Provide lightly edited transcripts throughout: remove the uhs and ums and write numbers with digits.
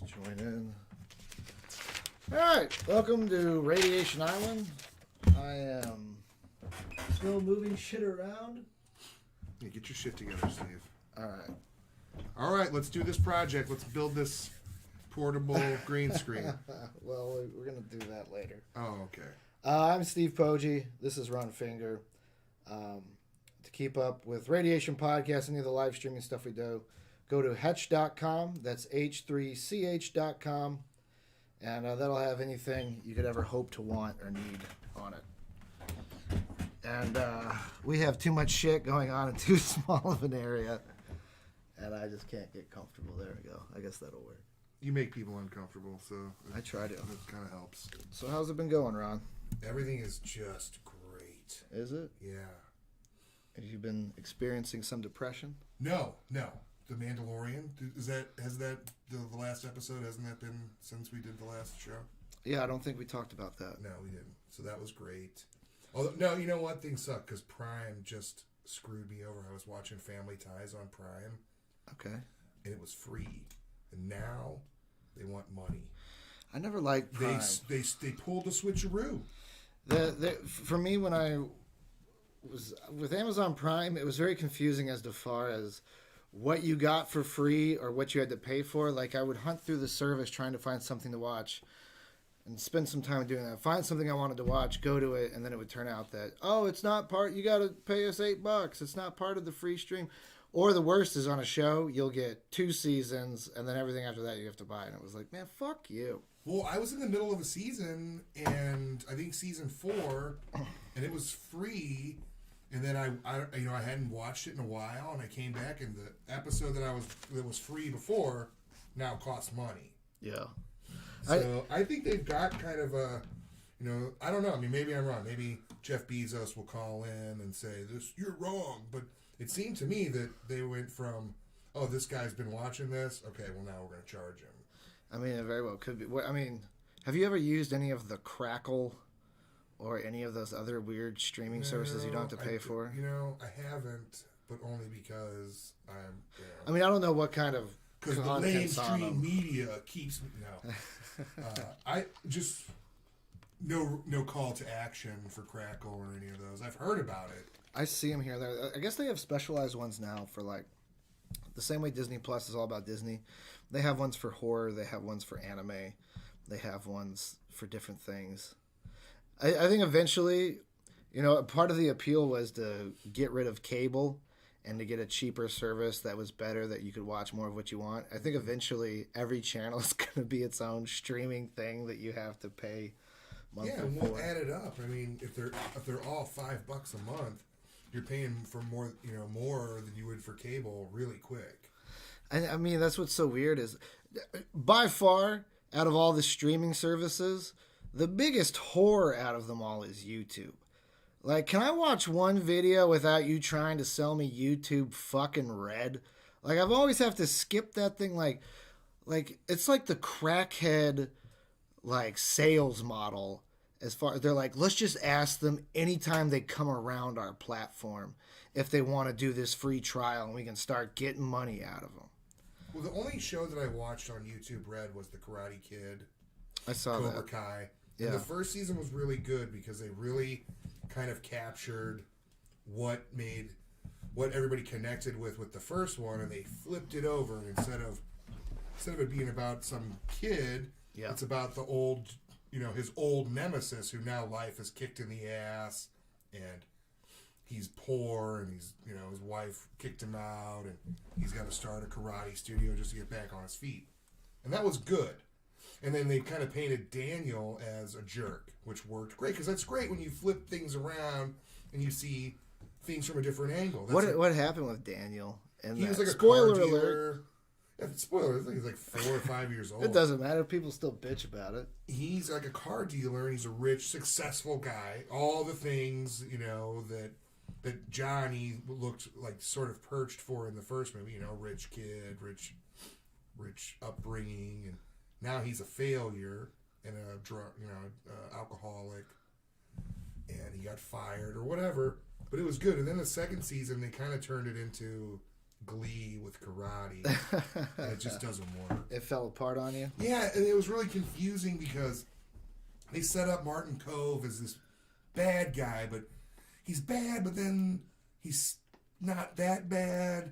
Join in. All right, welcome to Radiation Island. I am still moving shit around. Yeah, get your shit together, Steve. All right. All right, let's do this project. Let's build this portable green screen. Well, we're going to do that later. Oh, okay. I'm Steve Poggi. This is Ron Finger. To keep up with Radiation Podcast, any of the live streaming stuff we do, go to hetch.com. That's h3ch.com. And that'll have anything you could ever hope to want or need on it. And we have too much shit going on in too small of an area. And I just can't get comfortable. There we go. I guess that'll work. You make people uncomfortable, so I try to. It kind of helps. So how's it been going, Ron? Everything is just great. Is it? Yeah. Have you been experiencing some depression? No. The Mandalorian, has the last episode, hasn't that been since we did the last show? Yeah, I don't think we talked about that. No, we didn't. So that was great. Although, no, you know what? Things suck because Prime just screwed me over. I was watching Family Ties on Prime. Okay. And it was free. And now they want money. I never liked Prime. They pulled the switcheroo. For me, when I was with Amazon Prime, it was very confusing as far as what you got for free or what you had to pay for. Like, I would hunt through the service trying to find something to watch and spend some time doing that. Find something I wanted to watch, go to it, and then it would turn out that, oh, it's not part, you got to pay us $8. It's not part of the free stream. Or the worst is on a show, you'll get 2 seasons, and then everything after that you have to buy. And it was like, man, fuck you. Well, I was in the middle of a season, and I think season 4, and it was free. And then I hadn't watched it in a while, and I came back, and the episode that was free before now costs money. Yeah. So I think they've got kind of a, I don't know. I mean, maybe I'm wrong. Maybe Jeff Bezos will call in and say, "This, you're wrong." But it seemed to me that they went from, "Oh, this guy's been watching this. Okay, well now we're going to charge him." I mean, it very well could be. I mean, have you ever used any of the Crackle or any of those other weird streaming services you don't have to pay for? I haven't, but only because I'm. I mean, I don't know what kind of because the mainstream media keeps me. No, I just no call to action for Crackle or any of those. I've heard about it. I see them here and there. I guess they have specialized ones now for like the same way Disney Plus is all about Disney. They have ones for horror. They have ones for anime. They have ones for different things. I think eventually, part of the appeal was to get rid of cable and to get a cheaper service that was better, that you could watch more of what you want. I think eventually every channel is going to be its own streaming thing that you have to pay monthly for. Yeah, we'll add it up. I mean, if they're all $5 a month, you're paying for more than you would for cable really quick. I mean, that's what's so weird is, by far, out of all the streaming services, the biggest whore out of them all is YouTube. Like, can I watch one video without you trying to sell me YouTube fucking Red? Like, I've always have to skip that thing. Like it's like the crackhead, like, sales model. As far as they're like, let's just ask them anytime they come around our platform if they want to do this free trial, and we can start getting money out of them. Well, the only show that I watched on YouTube Red was The Karate Kid. I saw Cobra that. Cobra Kai. Yeah. And the first season was really good because they really kind of captured what everybody connected with the first one, and they flipped it over, and instead of it being about some kid, it's about the old, his old nemesis who now life is kicked in the ass, and he's poor, and he's, his wife kicked him out, and he's got to start a karate studio just to get back on his feet. And that was good. And then they kind of painted Daniel as a jerk, which worked great, because that's great when you flip things around and you see things from a different angle. What happened with Daniel? He was like a spoiler car dealer. alert. Yeah, spoiler. I think he's like 4 or 5 years old. It doesn't matter. People still bitch about it. He's like a car dealer, and he's a rich, successful guy. All the things, that Johnny looked like sort of perched for in the first movie. Rich kid, rich upbringing, and now he's a failure and a alcoholic, and he got fired or whatever. But it was good. And then the second season, they kind of turned it into Glee with karate, and it just doesn't work. It fell apart on you? Yeah, and it was really confusing because they set up Martin Kove as this bad guy, but he's bad, but then he's not that bad,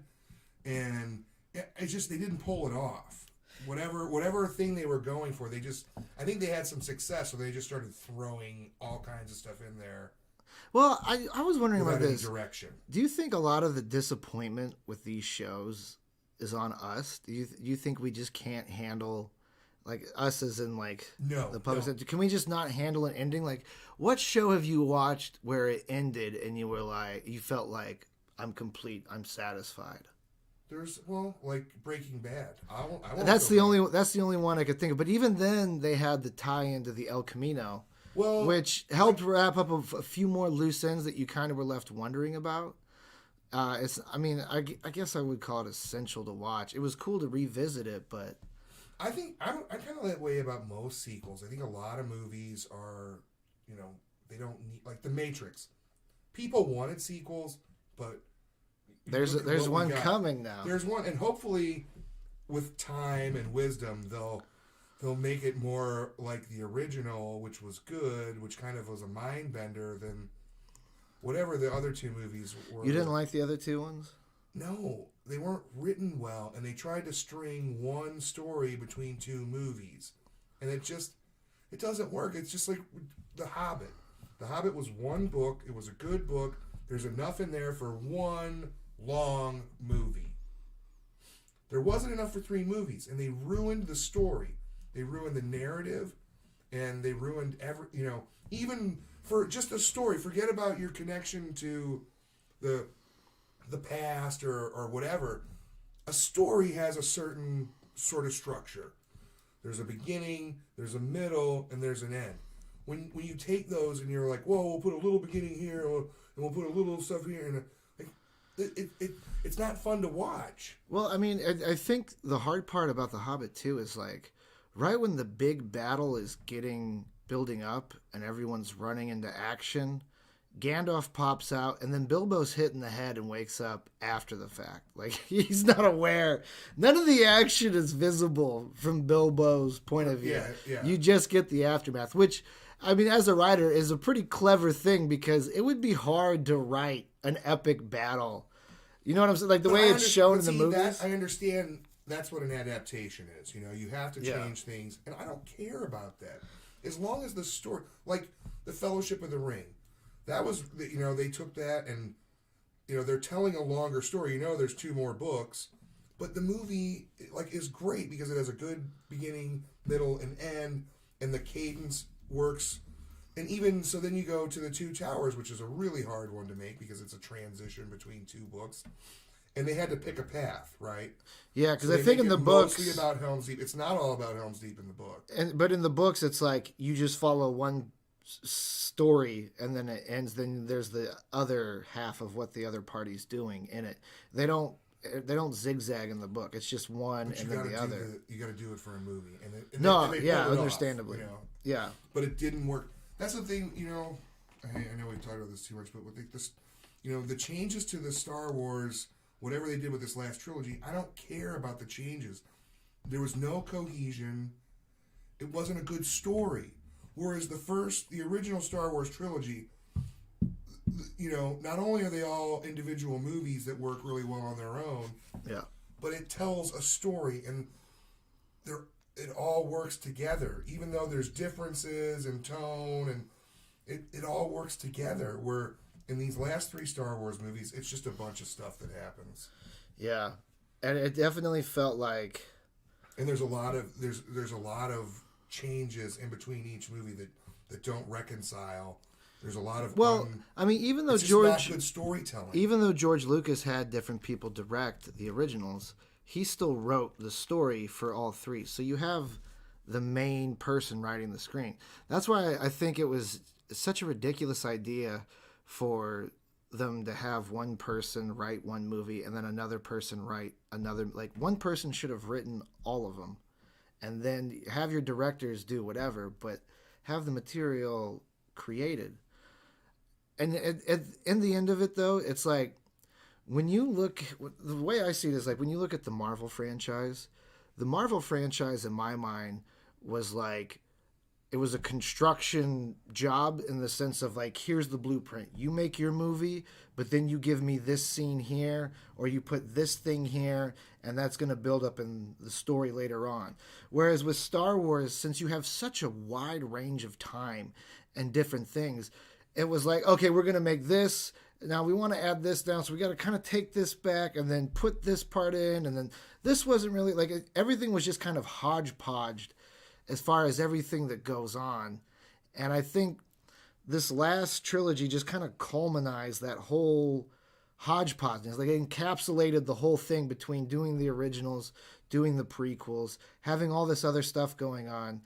and it's just they didn't pull it off. Whatever thing they were going for, I think they had some success, so they just started throwing all kinds of stuff in there. Well, I was wondering about this. Direction. Do you think a lot of the disappointment with these shows is on us? Do you think we just can't handle, like, us as in, like, the public? No. Can we just not handle an ending? Like, what show have you watched where it ended and you felt like, I'm complete, I'm satisfied? Like Breaking Bad. That's the only one I could think of. But even then, they had the tie into the El Camino. Which helped wrap up a few more loose ends that you kind of were left wondering about. I guess I would call it essential to watch. It was cool to revisit it, but I think I'm kind of that way about most sequels. I think a lot of movies are, they don't need, like The Matrix. People wanted sequels, but there's one coming now. There's one, and hopefully, with time and wisdom, they'll make it more like the original, which was good, which kind of was a mind bender than whatever the other two movies were. You didn't like the other two ones? No, they weren't written well, and they tried to string one story between two movies, and it doesn't work. It's just like The Hobbit. The Hobbit was one book. It was a good book. There's enough in there for one long movie. There wasn't enough for 3 movies, and they ruined the story. They ruined the narrative, and they ruined even for just a story. Forget about your connection to the past or whatever. A story has a certain sort of structure. There's a beginning, there's a middle, and there's an end. When you take those and you're like, whoa, we'll put a little beginning here, and we'll put a little stuff here, and it's not fun to watch. Well, I mean, I think the hard part about The Hobbit too is like, right when the big battle is building up and everyone's running into action, Gandalf pops out, and then Bilbo's hit in the head and wakes up after the fact. Like, he's not aware. None of the action is visible from Bilbo's point of view. Yeah. You just get the aftermath, which, I mean, as a writer, is a pretty clever thing because it would be hard to write an epic battle. You know what I'm saying? Like, the way it's shown in the movies. I understand that's what an adaptation is. You have to change things, and I don't care about that. As long as the story, like The Fellowship of the Ring, that was, they took that and, they're telling a longer story. There's 2 more books, but the movie, like, is great because it has a good beginning, middle, and end, and the cadence works. And even, so then you go to The Two Towers, which is a really hard one to make because it's a transition between 2 books. And they had to pick a path, right? Yeah, because I think in the books, mostly about Helm's Deep. It's not all about Helm's Deep in the book. But in the books, it's like you just follow one story and then it ends. Then there's the other half of what the other party's doing in it. They don't zigzag in the book. It's just one and then the other. You got to do it for a movie. And understandably. Off, Yeah. But it didn't work. That's the thing, I know we've talked about this too much, but with the changes to the Star Wars, whatever they did with this last trilogy, I don't care about the changes. There was no cohesion. It wasn't a good story. Whereas the original Star Wars trilogy, not only are they all individual movies that work really well on their own, but it tells a story, and it all works together. Even though there's differences in tone, and it all works together. Where in these last 3 Star Wars movies, it's just a bunch of stuff that happens. Yeah, and it definitely felt like. And there's a lot of changes in between each movie that don't reconcile. There's a lot of even though it's not good storytelling. Even though George Lucas had different people direct the originals, he still wrote the story for all 3. So you have the main person writing the screen. That's why I think it was such a ridiculous idea for them to have one person write one movie and then another person write another. Like, one person should have written all of them, and then have your directors do whatever, but have the material created. And in the end of it, though, it's like when you look, the way I see it is like when you look at the Marvel franchise in my mind was like, it was a construction job in the sense of like, here's the blueprint. You make your movie, but then you give me this scene here, or you put this thing here, and that's going to build up in the story later on. Whereas with Star Wars, since you have such a wide range of time and different things, it was like, okay, we're going to make this. Now we want to add this down, so we got to kind of take this back and then put this part in, and then this wasn't really like everything was just kind of hodgepodged as far as everything that goes on. And I think this last trilogy just kind of culminized that whole hodgepodge. It's like it encapsulated the whole thing between doing the originals, doing the prequels, having all this other stuff going on.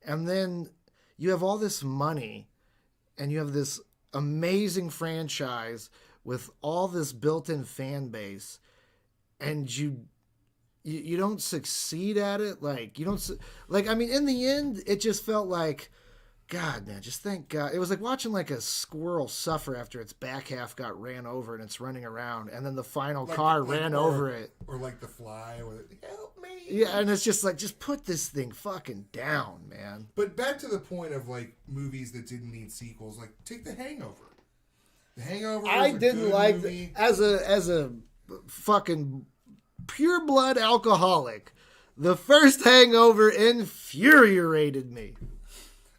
And then you have all this money and you have this amazing franchise with all this built-in fan base, and you don't succeed at it. Like you don't like. I mean, in the end, it just felt like, God, man, just thank God. It was like watching like a squirrel suffer after its back half got ran over and it's running around, and then the final car ran over it. Or like The Fly, or help me. Yeah, and it's just like, just put this thing fucking down, man. But back to the point of like movies that didn't need sequels, like take The Hangover. The Hangover. I was a didn't good like movie. as a fucking pure blood alcoholic. The first Hangover infuriated me.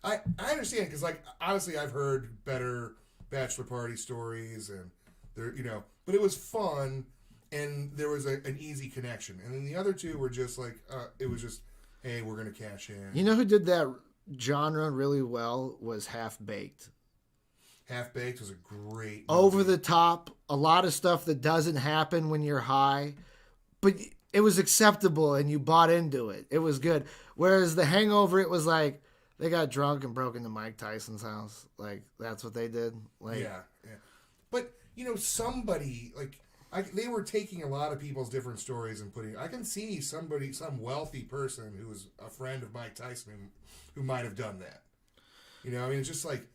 I understand, because like honestly, I've heard better bachelor party stories, and there, but it was fun, and there was an easy connection. And then the other two were just like, it was just, hey, we're gonna cash in. You know who did that genre really well was Half Baked. Half Baked was a great movie. Over the top, a lot of stuff that doesn't happen when you're high, but it was acceptable and you bought into it. It was good. Whereas The Hangover, it was like they got drunk and broke into Mike Tyson's house. Like that's what they did. Like yeah. But somebody like they were taking a lot of people's different stories and putting. I can see some wealthy person who was a friend of Mike Tyson who might have done that. I mean, it's just like.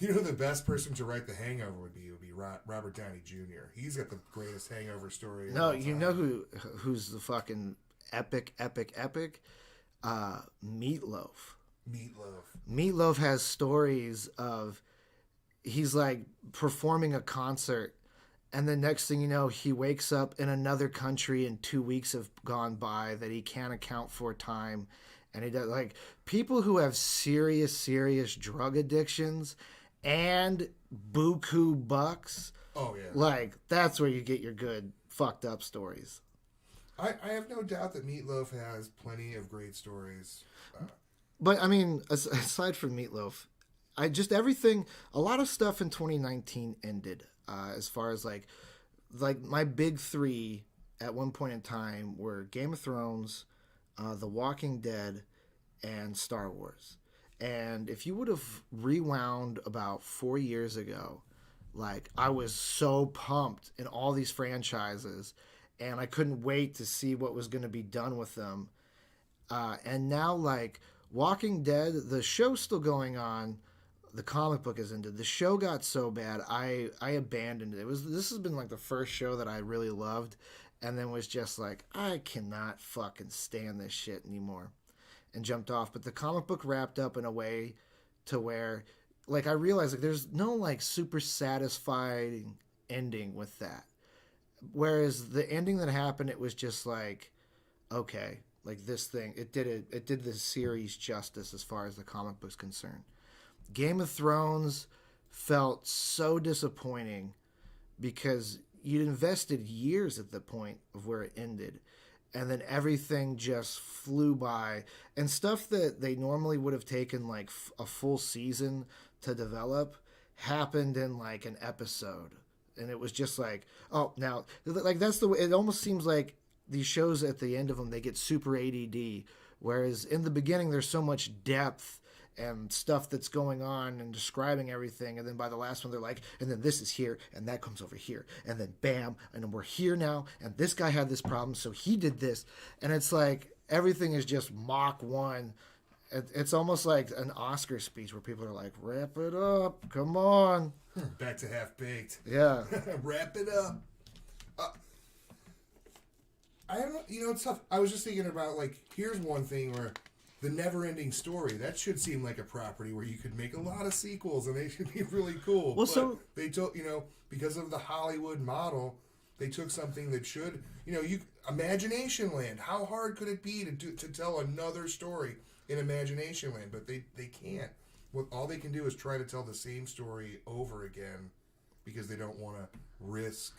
The best person to write The Hangover would be Robert Downey Jr. He's got the greatest hangover story. No, you know who's the fucking epic? Meatloaf. Meatloaf has stories of he's like performing a concert, and the next thing you know, he wakes up in another country and 2 weeks have gone by that he can't account for time. And he does, like, people who have serious drug addictions and buku bucks. Oh, yeah. Like, that's where you get your good fucked up stories. I have no doubt that Meatloaf has plenty of great stories. But, I mean, aside from Meatloaf, a lot of stuff in 2019 ended. As far as, like my big three at one point in time were Game of Thrones, The Walking Dead, and Star Wars. And if you would have rewound about 4 years ago, like I was so pumped in all these franchises, and I couldn't wait to see what was going to be done with them. And now, like Walking Dead, the show's still going on. The comic book is ended. The show got so bad, I abandoned it. This has been like the first show that I really loved, and then was just like, I cannot fucking stand this shit anymore, and jumped off. But the comic book wrapped up in a way to where, like, I realized like there's no like super satisfying ending with that. Whereas the ending that happened, it was just like, okay, like this thing, it did the series justice as far as the comic book's concerned. Game of Thrones felt so disappointing because you'd invested years at the point of where it ended, and then everything just flew by, and stuff that they normally would have taken like a full season to develop happened in like an episode. And it was just like, oh, now, like that's the way it almost seems like these shows at the end of them, they get super ADD, whereas in the beginning there's so much depth and stuff that's going on and describing everything, and then by the last one they're like, and then this is here and that comes over here, and then bam, and then we're here now, and this guy had this problem so he did this, and it's like everything is just Mach 1. It's almost like an Oscar speech where people are like, wrap it up, come on. Back to Half Baked. Yeah. Wrap it up. I don't know. You know, it's tough. I was just thinking about, like, here's one thing where the Never-Ending Story, that should seem like a property where you could make a lot of sequels and they should be really cool. Well, but so they took, you know, because of the Hollywood model, they took something that should, you know, Imagination Land. How hard could it be to tell another story in Imagination Land? But they can't. All they can do is try to tell the same story over again because they don't want to risk.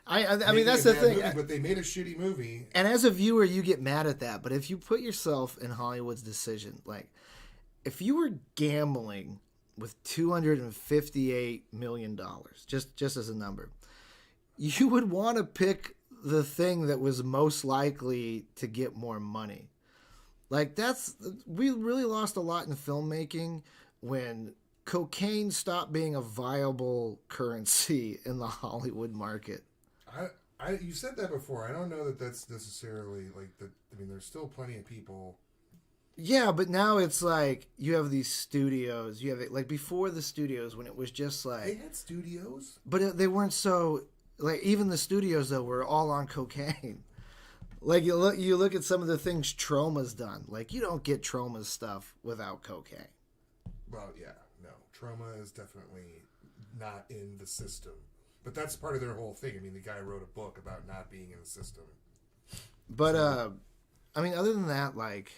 I mean, that's the thing. Movie, but they made a shitty movie. And as a viewer, you get mad at that. But if you put yourself in Hollywood's decision, like, if you were gambling with $258 million, just as a number, you would want to pick the thing that was most likely to get more money. Like, we really lost a lot in filmmaking when cocaine stopped being a viable currency in the Hollywood market. You said that before. I don't know that that's necessarily like the. I mean, there's still plenty of people. Yeah, but now it's like you have these studios. You have it like before the studios when it was just like they had studios, but they weren't so like even the studios though were all on cocaine. Like you look at some of the things Troma's done. Like you don't get Troma's stuff without cocaine. Well, yeah, no, Troma is definitely not in the system. But that's part of their whole thing. I mean, the guy wrote a book about not being in the system. But, I mean, other than that, like...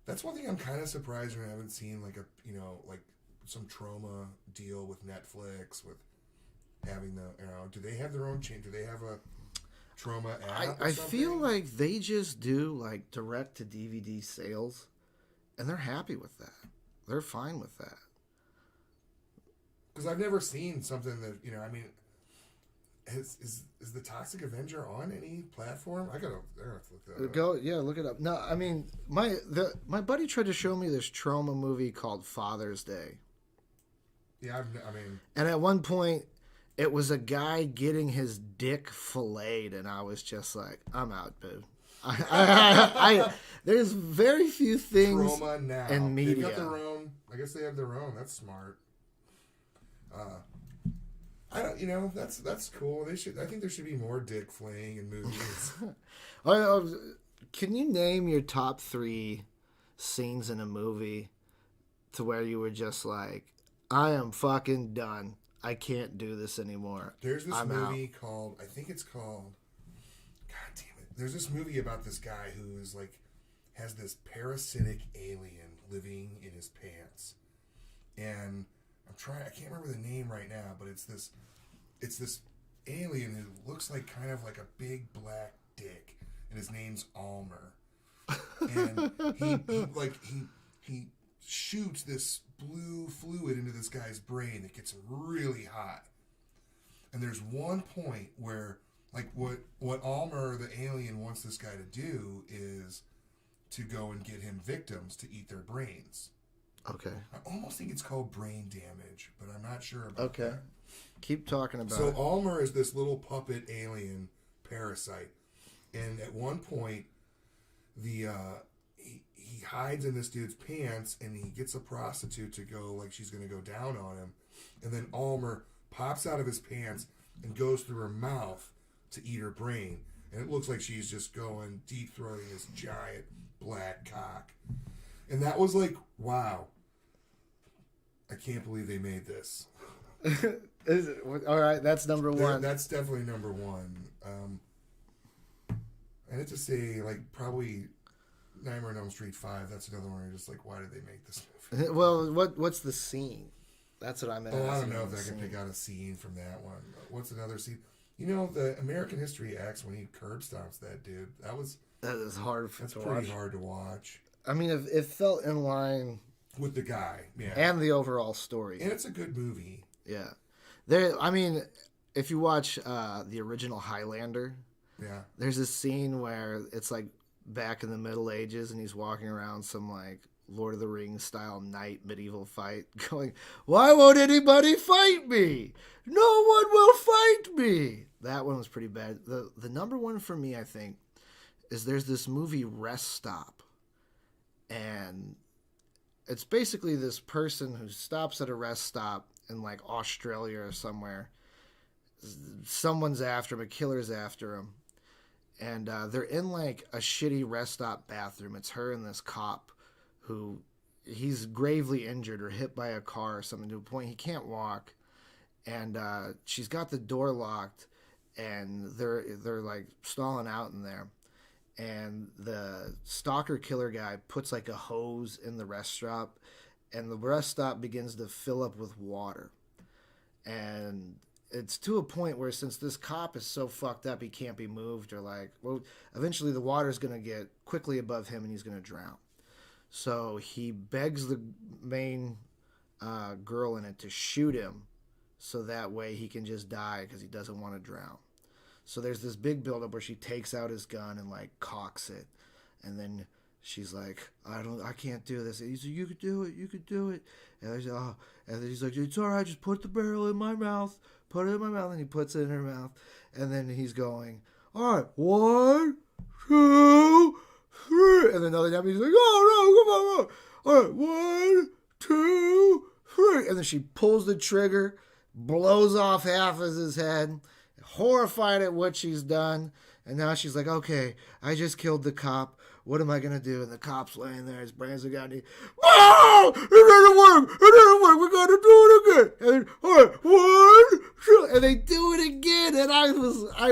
That's one thing I'm kind of surprised when I haven't seen, like, like some Troma deal with Netflix, with having do they have their own chain? Do they have a Troma app I feel like they just do, like, direct-to-DVD sales, and they're happy with that. They're fine with that. Because I've never seen something that, I mean, is the Toxic Avenger on any platform? I gotta look that up. Look it up. No, I mean, my buddy tried to show me this Troma movie called Father's Day. Yeah, I mean... And at one point, it was a guy getting his dick filleted, and I was just like, I'm out, boo. There's very few things Troma now. in media. They've got their own... I guess they have their own. That's smart. I don't, that's cool. I think there should be more dick flaying in movies. Can you name your top 3 scenes in a movie to where you were just like, I am fucking done. I can't do this anymore. There's this movie called, I think it's called, God damn it. There's this movie about this guy who is like, has this parasitic alien living in his pants. And I can't remember the name right now, but it's this alien who looks like kind of like a big black dick, and his name's Almer. And he shoots this blue fluid into this guy's brain that gets him really hot. And there's one point where, like, what Almer, the alien, wants this guy to do is to go and get him victims to eat their brains. Okay. I almost think it's called brain damage, but I'm not sure about that. Okay. Keep talking about it. So Almer is this little puppet alien parasite. And at one point, he hides in this dude's pants, and he gets a prostitute to go, like she's going to go down on him. And then Almer pops out of his pants and goes through her mouth to eat her brain. And it looks like she's just going deep-throating this giant black cock. And that was like, wow. I can't believe they made this. All right, that's number 1. That's definitely number 1. I had to say, like, probably Nightmare on Elm Street 5. That's another one where you're just like, why did they make this movie? Well, what's the scene? That's what I meant. I don't know if I can pick out a scene from that one. What's another scene? The American History X, when he curb stomps that dude, that is hard to watch. That's pretty hard to watch. I mean, it felt in line with the guy, yeah, and the overall story, and it's a good movie. Yeah, I mean, if you watch the original Highlander, yeah, there's this scene where it's like back in the Middle Ages, and he's walking around some like Lord of the Rings style knight medieval fight, going, "Why won't anybody fight me? No one will fight me." That one was pretty bad. The number 1 for me, I think, is there's this movie Rest Stop. And it's basically this person who stops at a rest stop in like Australia or somewhere. someone's after him, a killer's after him, and they're in like a shitty rest stop bathroom. It's her and this cop who he's gravely injured or hit by a car or something to a point he can't walk, and she's got the door locked, and they're like stalling out in there, and the stalker killer guy puts like a hose in the rest stop, and the rest stop begins to fill up with water, and it's to a point where since this cop is so fucked up he can't be moved or like, well, eventually the water's going to get quickly above him and he's going to drown. So he begs the main girl in it to shoot him so that way he can just die because he doesn't want to drown. So there's this big buildup where she takes out his gun and like cocks it, and then she's like, I can't do this. And he's like, you could do it. And I said, oh, and then he's like, it's all right, just put the barrel in my mouth. Put it in my mouth, and he puts it in her mouth, and then he's going, all right, 1, 2, 3, and then another time he's like, oh no, come on, all right, 1, 2, 3, and then she pulls the trigger, blows off half of his head, horrified at what she's done, and now she's like, okay, I just killed the cop. What am I going to do? And the cop's laying there. His brains are gone. Oh, it didn't work. We got to do it again. And all right, 1, 2. And they do it again. And I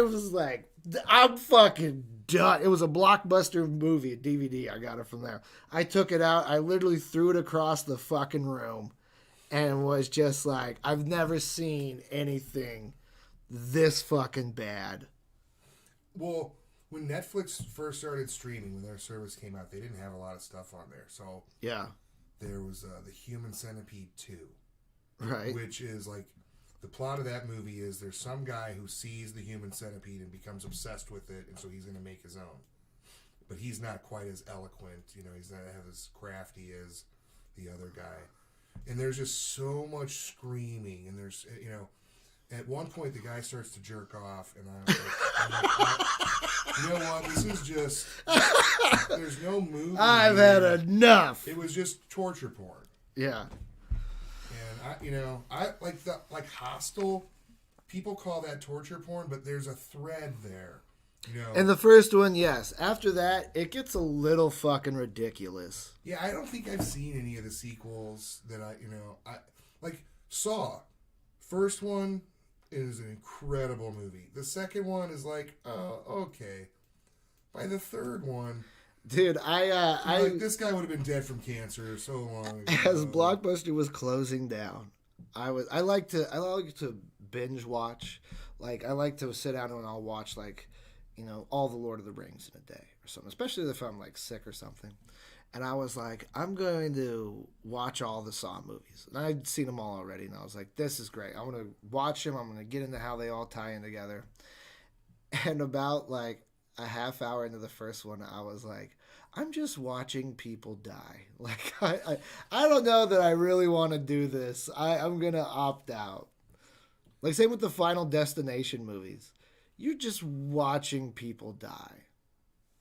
was like, I'm fucking done. It was a Blockbuster movie, a DVD. I got it from there. I took it out. I literally threw it across the fucking room and was just like, I've never seen anything this fucking bad. Well, when Netflix first started streaming, when their service came out, they didn't have a lot of stuff on there. So yeah, there was the Human Centipede 2, right? Which is like the plot of that movie is there's some guy who sees the human centipede and becomes obsessed with it, and so he's going to make his own. But he's not quite as eloquent, he's not as crafty as the other guy. And there's just so much screaming, and there's at one point the guy starts to jerk off, and I'm like, you know what? This is just there's no movie. I've had enough. It was just torture porn. Yeah. And I like Hostel. People call that torture porn, but there's a thread there. And the first one, yes. After that, it gets a little fucking ridiculous. Yeah, I don't think I've seen any of the sequels that I like Saw. First one is an incredible movie. The second one is like, oh, okay. By the third one, dude, I this guy would have been dead from cancer so long ago. As Blockbuster was closing down, I like to binge watch. Like I like to sit down and I'll watch like, all the Lord of the Rings in a day or something, especially if I'm like sick or something. And I was like, I'm going to watch all the Saw movies. And I'd seen them all already. And I was like, this is great. I want to watch them. I'm going to get into how they all tie in together. And about like a half hour into the first one, I was like, I'm just watching people die. Like, I don't know that I really want to do this. I'm going to opt out. Like, same with the Final Destination movies. You're just watching people die.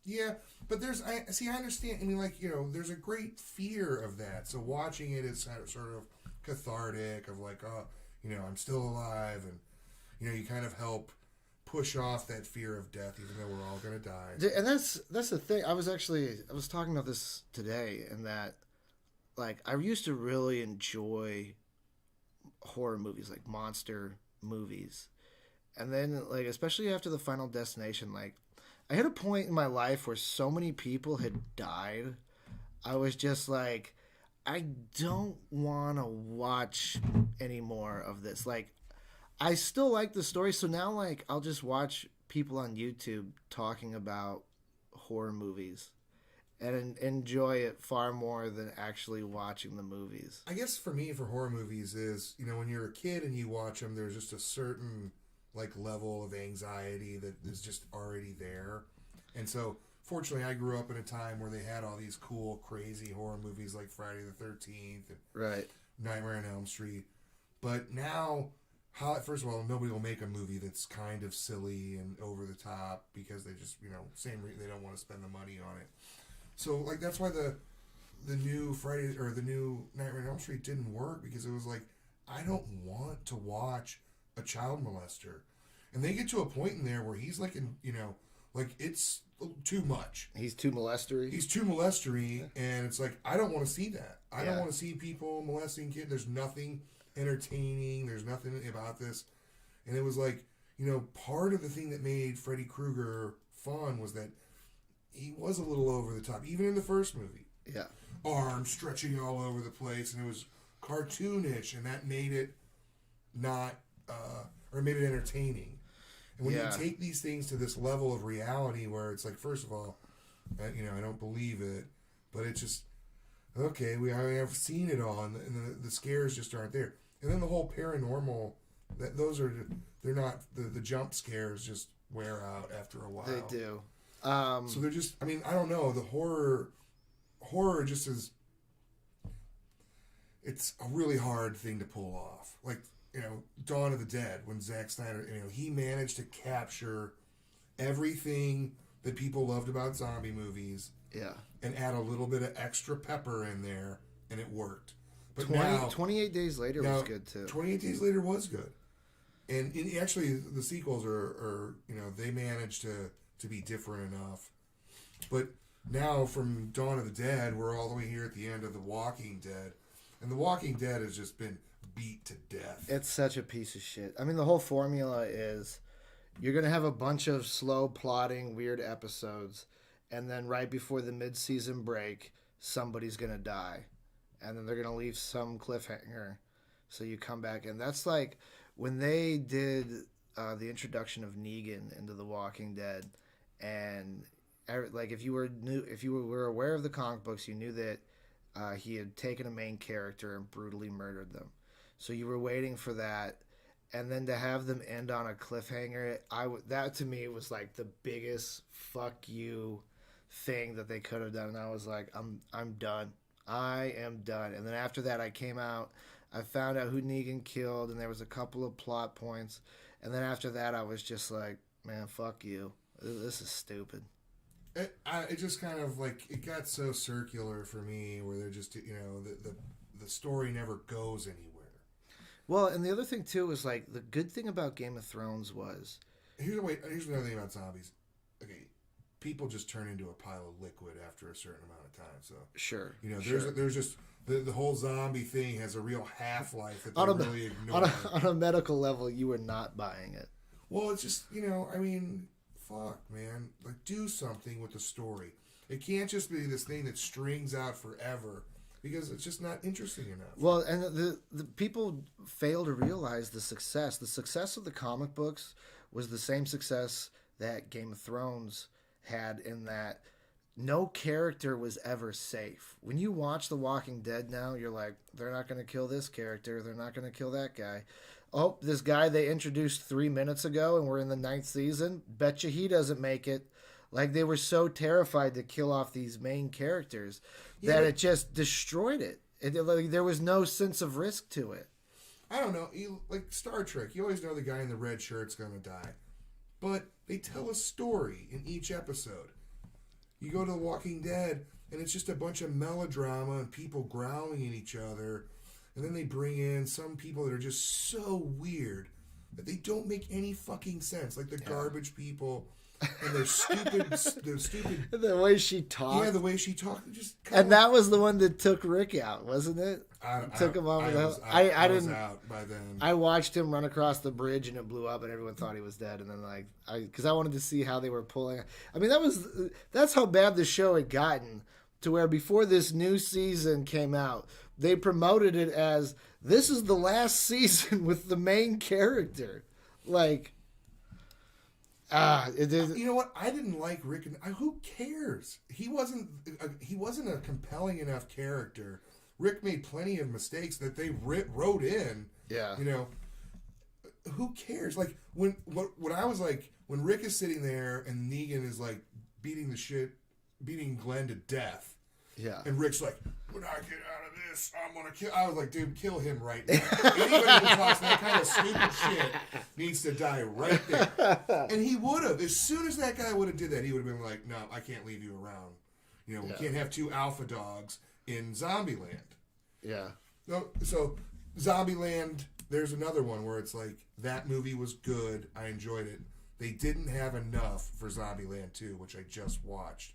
Yeah, but I understand. I mean, like, there's a great fear of that. So watching it is sort of cathartic of like, oh, I'm still alive. And, you kind of help push off that fear of death, even though we're all going to die. And that's the thing. I was talking about this today, and that, like, I used to really enjoy horror movies, like monster movies. And then, like, especially after the Final Destination, like, I hit a point in my life where so many people had died. I was just like, I don't want to watch any more of this. Like, I still like the story, so now, like, I'll just watch people on YouTube talking about horror movies and enjoy it far more than actually watching the movies. I guess for me, for horror movies is, when you're a kid and you watch them, there's just a certain like level of anxiety that is just already there. And so fortunately I grew up in a time where they had all these cool crazy horror movies like Friday the 13th and right, Nightmare on Elm Street. But now, first of all, nobody will make a movie that's kind of silly and over the top because they just they don't want to spend the money on it. So like that's why the new Friday or the new Nightmare on Elm Street didn't work, because it was like, I don't want to watch a child molester. And they get to a point in there where he's like, like it's too much. He's too molestery. He's too molestery, and it's like, I don't want to see that. I don't Yeah. want to see people molesting kids. There's nothing entertaining. There's nothing about this. And it was like, part of the thing that made Freddy Krueger fun was that he was a little over the top, even in the first movie. Yeah. Arms stretching all over the place, and it was cartoonish, and that made it not, or made it entertaining. And when Yeah. you take these things to this level of reality where it's like, first of all, I don't believe it, but it's just, okay, I've seen it all, and the scares just aren't there. And then the whole paranormal, they're not, the jump scares just wear out after a while. They do. So they're just, I don't know, the horror just is, it's a really hard thing to pull off. Like, Dawn of the Dead, when Zack Snyder, he managed to capture everything that people loved about zombie movies. Yeah. And add a little bit of extra pepper in there, and it worked. But 28 Days Later was good too. 28 Days Later was good. And actually, the sequels are they managed to be different enough. But now, from Dawn of the Dead, we're all the way here at the end of The Walking Dead. And The Walking Dead has just been beat to death. It's such a piece of shit. The whole formula is you're going to have a bunch of slow plotting, weird episodes, and then right before the mid-season break, somebody's going to die. And then they're going to leave some cliffhanger. So you come back, and that's like when they did the introduction of Negan into The Walking Dead, and like if you were aware of the comic books, you knew that he had taken a main character and brutally murdered them. So you were waiting for that, and then to have them end on a cliffhanger, that to me was like the biggest fuck you thing that they could have done. And I was like, I'm done. I am done. And then after that, I came out. I found out who Negan killed, and there was a couple of plot points. And then after that, I was just like, man, fuck you. This is stupid. It just kind of like, it got so circular for me, where they're just, the story never goes anywhere. Well, and the other thing too is like the good thing about Game of Thrones was here's another thing about zombies. Okay, people just turn into a pile of liquid after a certain amount of time. So sure, there's just the whole zombie thing has a real half-life that they really ignore. On a medical level, you were not buying it. Well, it's just fuck, man, like do something with the story. It can't just be this thing that strings out forever. Because it's just not interesting enough. Well, and the people fail to realize the success. The success of the comic books was the same success that Game of Thrones had, in that no character was ever safe. When you watch The Walking Dead now, you're like, they're not going to kill this character. They're not going to kill that guy. Oh, this guy they introduced 3 minutes ago, and we're in the 9th season. Betcha he doesn't make it. Like, they were so terrified to kill off these main characters that it just destroyed it. Like, there was no sense of risk to it. I don't know. Like Star Trek, you always know the guy in the red shirt's going to die. But they tell a story in each episode. You go to The Walking Dead, and it's just a bunch of melodrama and people growling at each other. And then they bring in some people that are just so weird that they don't make any fucking sense. Like the garbage people... And they're stupid. The way she talked. Yeah, the way she talked. Just and that was the one that took Rick out, wasn't it? Took him off. I didn't. Out by then. I watched him run across the bridge and it blew up and everyone thought he was dead. And then because I wanted to see how they were pulling. That's how bad the show had gotten, to where before this new season came out, they promoted it as, this is the last season with the main character. Like. You know what? I didn't like Rick. Who cares? He wasn't a compelling enough character. Rick made plenty of mistakes that they wrote in. Yeah. Who cares? Like when I was like, when Rick is sitting there and Negan is like beating Glenn to death. Yeah. And Rick's like, when I get out of this, I'm gonna kill. I was like, dude, kill him right now. Anybody who talks that kind of stupid shit needs to die right there. And he would have. As soon as that guy would have did that, he would have been like, no, I can't leave you around. We can't have two alpha dogs in Zombieland. Yeah. No, so Zombieland, there's another one where it's like, that movie was good. I enjoyed it. They didn't have enough for Zombieland 2, which I just watched.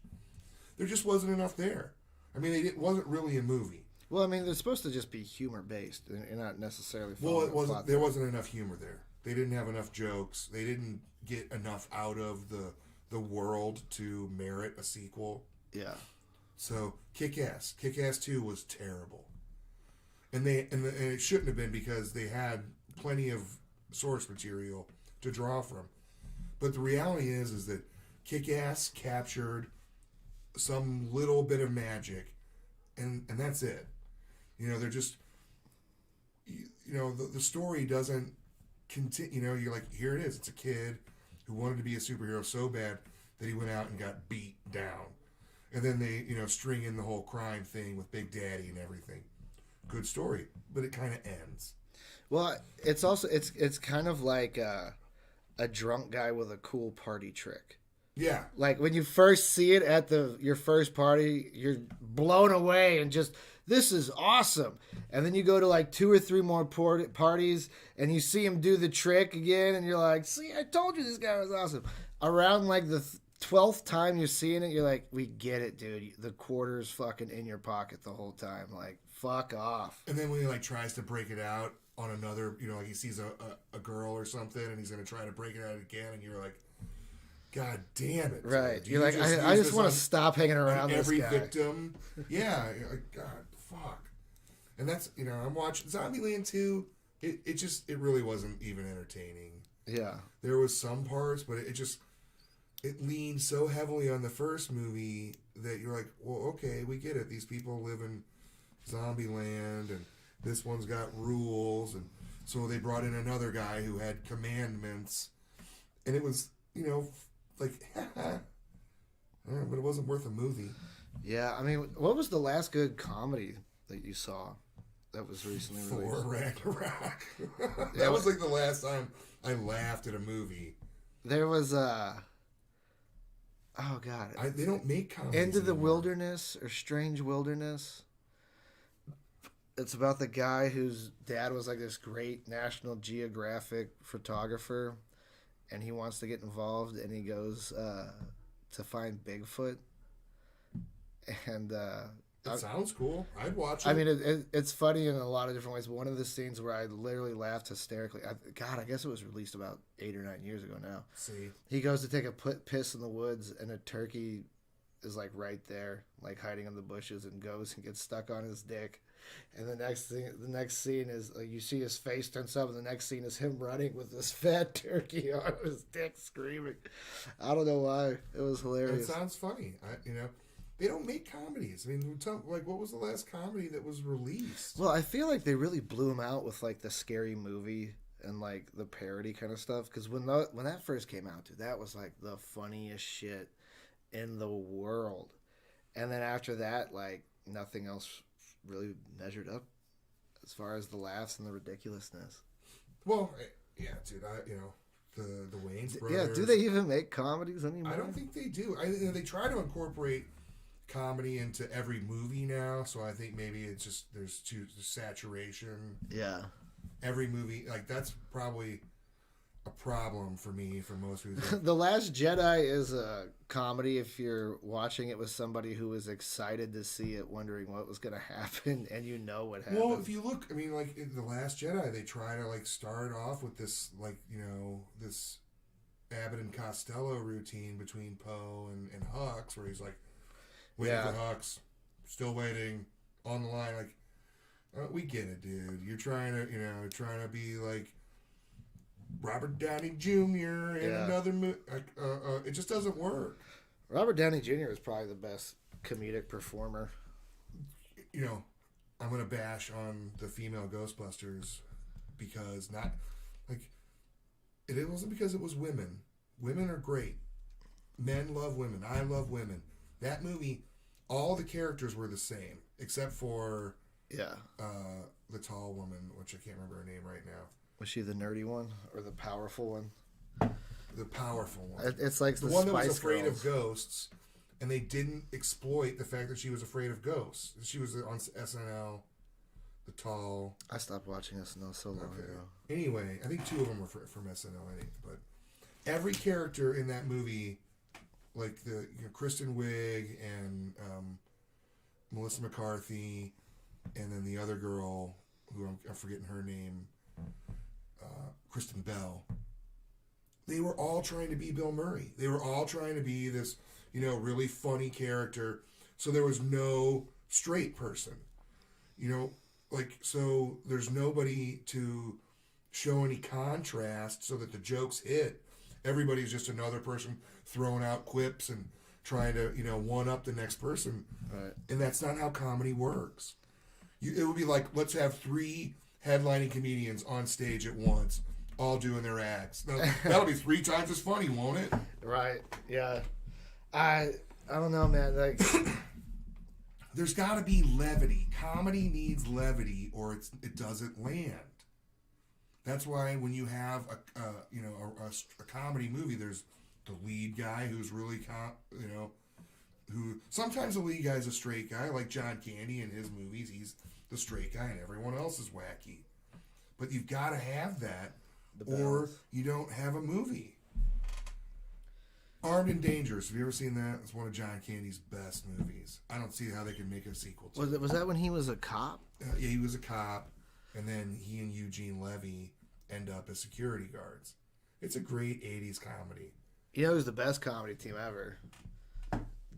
There just wasn't enough there. I mean, it wasn't really a movie. Well, I mean, they're supposed to just be humor based, and not necessarily. Well, it wasn't. There wasn't enough humor there. They didn't have enough jokes. They didn't get enough out of the world to merit a sequel. Yeah. So Kick-Ass 2 was terrible, and it shouldn't have been because they had plenty of source material to draw from. But the reality is that Kick-Ass captured some little bit of magic, and that's it. You know, they're just, you know, the story doesn't continue. You know, you're like, here it is. It's a kid who wanted to be a superhero so bad that he went out and got beat down. And then they, you know, string in the whole crime thing with Big Daddy and everything. Good story, but it kind of ends. Well, it's also it's kind of like a drunk guy with a cool party trick. Yeah. Like when you first see it at your first party, you're blown away and just, this is awesome. And then you go to like 2 or 3 more parties and you see him do the trick again and you're like, see, I told you this guy was awesome. Around like the 12th time you're seeing it, you're like, we get it, dude. The quarter's fucking in your pocket the whole time. Like, fuck off. And then when he like tries to break it out on another, you know, like he sees a girl or something and he's going to try to break it out again and you're like, God damn it. Right. Dude. You're like, I just want to stop hanging around this guy. Every victim. Yeah. You're like, God, fuck. And that's, you know, I'm watching Zombieland 2. It really wasn't even entertaining. Yeah. There was some parts, but it leaned so heavily on the first movie that you're like, well, okay, we get it. These people live in Zombieland, and this one's got rules, and so they brought in another guy who had commandments, and it was, you know, like, but it wasn't worth a movie. Yeah, I mean, what was the last good comedy that you saw that was recently released? Thor Ragnarok. That was like the last time I laughed at a movie. There was oh god, they don't make comedies Into the anymore. Wilderness or Strange Wilderness. It's about the guy whose dad was like this great National Geographic photographer, and he wants to get involved, and he goes to find Bigfoot. And it sounds cool. I'd watch it. I mean, it's funny in a lot of different ways. But one of the scenes where I literally laughed hysterically. I guess it was released about 8 or 9 years ago now. See, he goes to take a piss in the woods, and a turkey is like right there, like hiding in the bushes, and goes and gets stuck on his dick. And the next scene is like, you see his face turns up, and the next scene is him running with this fat turkey on his dick, screaming. I don't know why. It was hilarious. It sounds funny. You know, they don't make comedies. I mean, like, what was the last comedy that was released? Well, I feel like they really blew him out with like the Scary Movie and like the parody kind of stuff. Because when that first came out, dude, that was like the funniest shit in the world. And then after that, like nothing else really measured up as far as the laughs and the ridiculousness. Well, yeah, dude. You know, the Wayans brothers. Yeah, do they even make comedies anymore? I don't think they do. They try to incorporate comedy into every movie now, so I think maybe it's just there's saturation. Yeah. Every movie, like, that's probably a problem for me for most movies. The Last Jedi is a comedy if you're watching it with somebody who is excited to see it, wondering what was going to happen, and you know what happened. Well, if you look, I mean, like, in The Last Jedi, they try to, like, start off with this, like, you know, this Abbott and Costello routine between Poe and Hux, where he's like, waiting for Hux, still waiting, on the line, like, we get it, dude. You're trying to be like Robert Downey Jr. in another movie. It just doesn't work. Robert Downey Jr. is probably the best comedic performer. You know, I'm gonna bash on the female Ghostbusters because it wasn't because it was women. Women are great. Men love women. I love women. That movie, all the characters were the same except for the tall woman, which I can't remember her name right now. Was she the nerdy one or the powerful one? The powerful one. It's like the one Spice that was afraid Girls. of ghosts, and they didn't exploit the fact that she was afraid of ghosts. She was on SNL, the tall. I stopped watching SNL so long ago. Anyway, I think 2 of them were from SNL. I think, but every character in that movie, like the Kristen Wiig and Melissa McCarthy, and then the other girl who I'm forgetting her name, Kristen Bell. They were all trying to be Bill Murray. They were all trying to be this, really funny character. So there was no straight person, so there's nobody to show any contrast so that the jokes hit. Everybody's just another person throwing out quips and trying to, one up the next person. Right. And that's not how comedy works. It would be like, let's have 3 headlining comedians on stage at once, all doing their acts. Now, that'll be 3 times as funny, won't it? Right. Yeah. I don't know, man. Like, there's got to be levity. Comedy needs levity, or it doesn't land. That's why when you have a comedy movie, there's the lead guy who's really who sometimes the lead guy's a straight guy, like John Candy in his movies. He's the straight guy, and everyone else is wacky. But you've got to have that, or you don't have a movie. Armed and Dangerous. Have you ever seen that? It's one of John Candy's best movies. I don't see how they can make a sequel to it. Was that when he was a cop? Yeah, he was a cop, and then he and Eugene Levy end up as security guards. It's a great 80s comedy. Who's the best comedy team ever?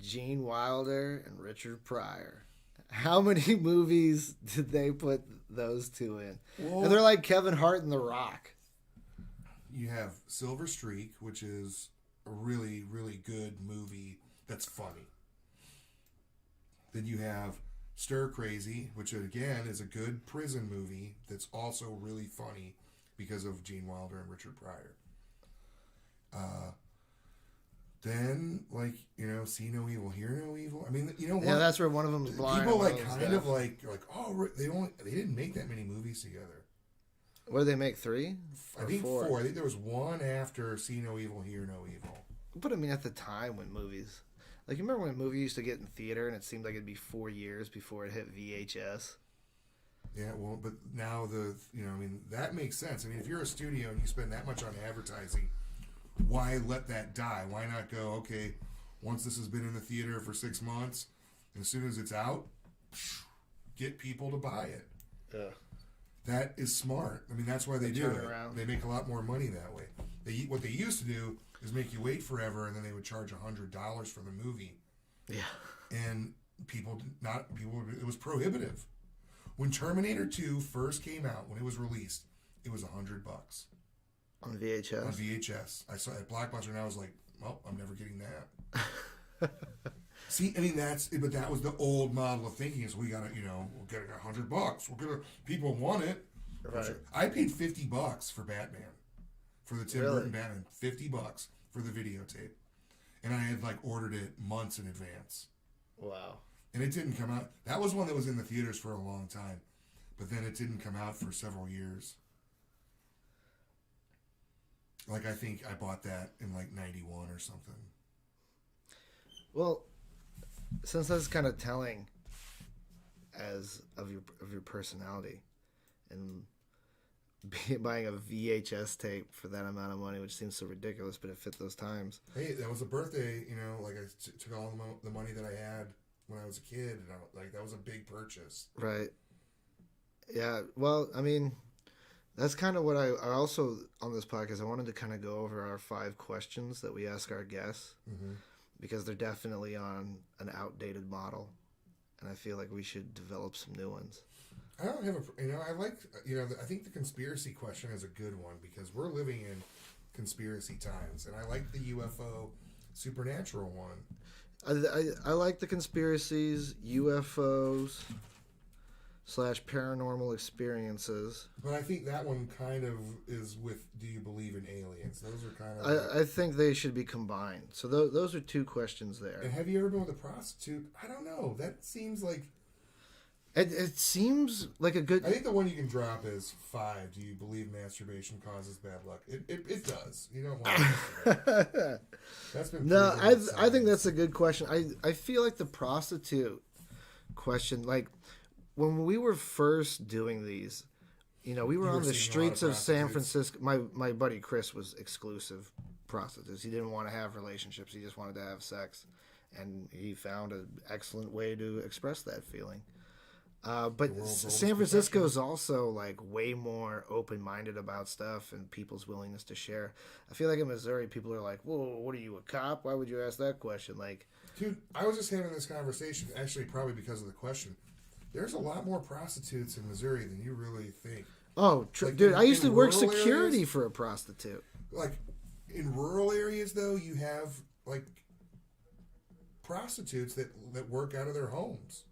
Gene Wilder and Richard Pryor. How many movies did they put those 2 in? Well, and they're like Kevin Hart and The Rock. You have Silver Streak, which is a really, really good movie that's funny. Then you have Stir Crazy, which again is a good prison movie that's also really funny because of Gene Wilder and Richard Pryor. Then, See No Evil, Hear No Evil. I mean, what? Yeah, that's where one of them is blind. People they didn't make that many movies together. What did they make, 3? I think 4. I think there was one after See No Evil, Hear No Evil. But I mean, at the time when movies, you remember when a movie used to get in theater and it seemed like it'd be 4 years before it hit VHS? Yeah, well, but now that makes sense. I mean, if you're a studio and you spend that much on advertising, why let that die? Why not go, okay, once this has been in the theater for 6 months, and as soon as it's out, get people to buy it. Yeah. That is smart. I mean, that's why they do it. Around. They make a lot more money that way. What they used to do is make you wait forever, and then they would charge $100 for the movie. Yeah. And it was prohibitive. When Terminator 2 first came out, when it was released, it was $100 on VHS. On VHS, I saw it at Blockbuster, and I was like, "Well, I'm never getting that." See, I mean, but that was the old model of thinking. Is we gotta, we'll get it $100. People want it. Right. I paid $50 for Batman, for the Tim Burton Batman, $50 for the videotape, and I had ordered it months in advance. Wow. And it didn't come out. That was one that was in the theaters for a long time, but then it didn't come out for several years. I think I bought that in 91 or something. Well, since that's kind of telling of your personality, and buying a VHS tape for that amount of money, which seems so ridiculous, but it fit those times. Hey, that was a birthday, I took all the money that I had when I was a kid, and that was a big purchase. Right. Yeah, well, I mean, that's kind of what I also, on this podcast, I wanted to kind of go over our 5 questions that we ask our guests, because they're definitely on an outdated model, and I feel like we should develop some new ones. I don't have I think the conspiracy question is a good one, because we're living in conspiracy times, and I like the UFO supernatural one. I like the conspiracies, UFOs / paranormal experiences. But I think that one kind of is with, do you believe in aliens? Those are kind of... I think they should be combined. So those are 2 questions there. And have you ever been with a prostitute? I don't know. That seems like... It seems like a good... I think the one you can drop is 5. Do you believe masturbation causes bad luck? It does. You don't want to. That's been... No, I think that's a good question. I feel like the prostitute question, when we were first doing these, we were You were on the seeing a lot of streets of San prostitutes. Francisco. My buddy Chris was exclusive prostitutes. He didn't want to have relationships. He just wanted to have sex, and he found an excellent way to express that feeling. But The world's oldest San Francisco profession. is also like way more open-minded about stuff and people's willingness to share. I feel like in Missouri, people are like, "Whoa, what are you, a cop? Why would you ask that question?" Like, Dude, I was just having this conversation, actually, probably because of the question. There's a lot more prostitutes in Missouri than you really think. oh, Like dude, in- I used in to work rural security areas? for a prostitute. Like, in rural areas, though, you have, like, prostitutes that work out of their homes.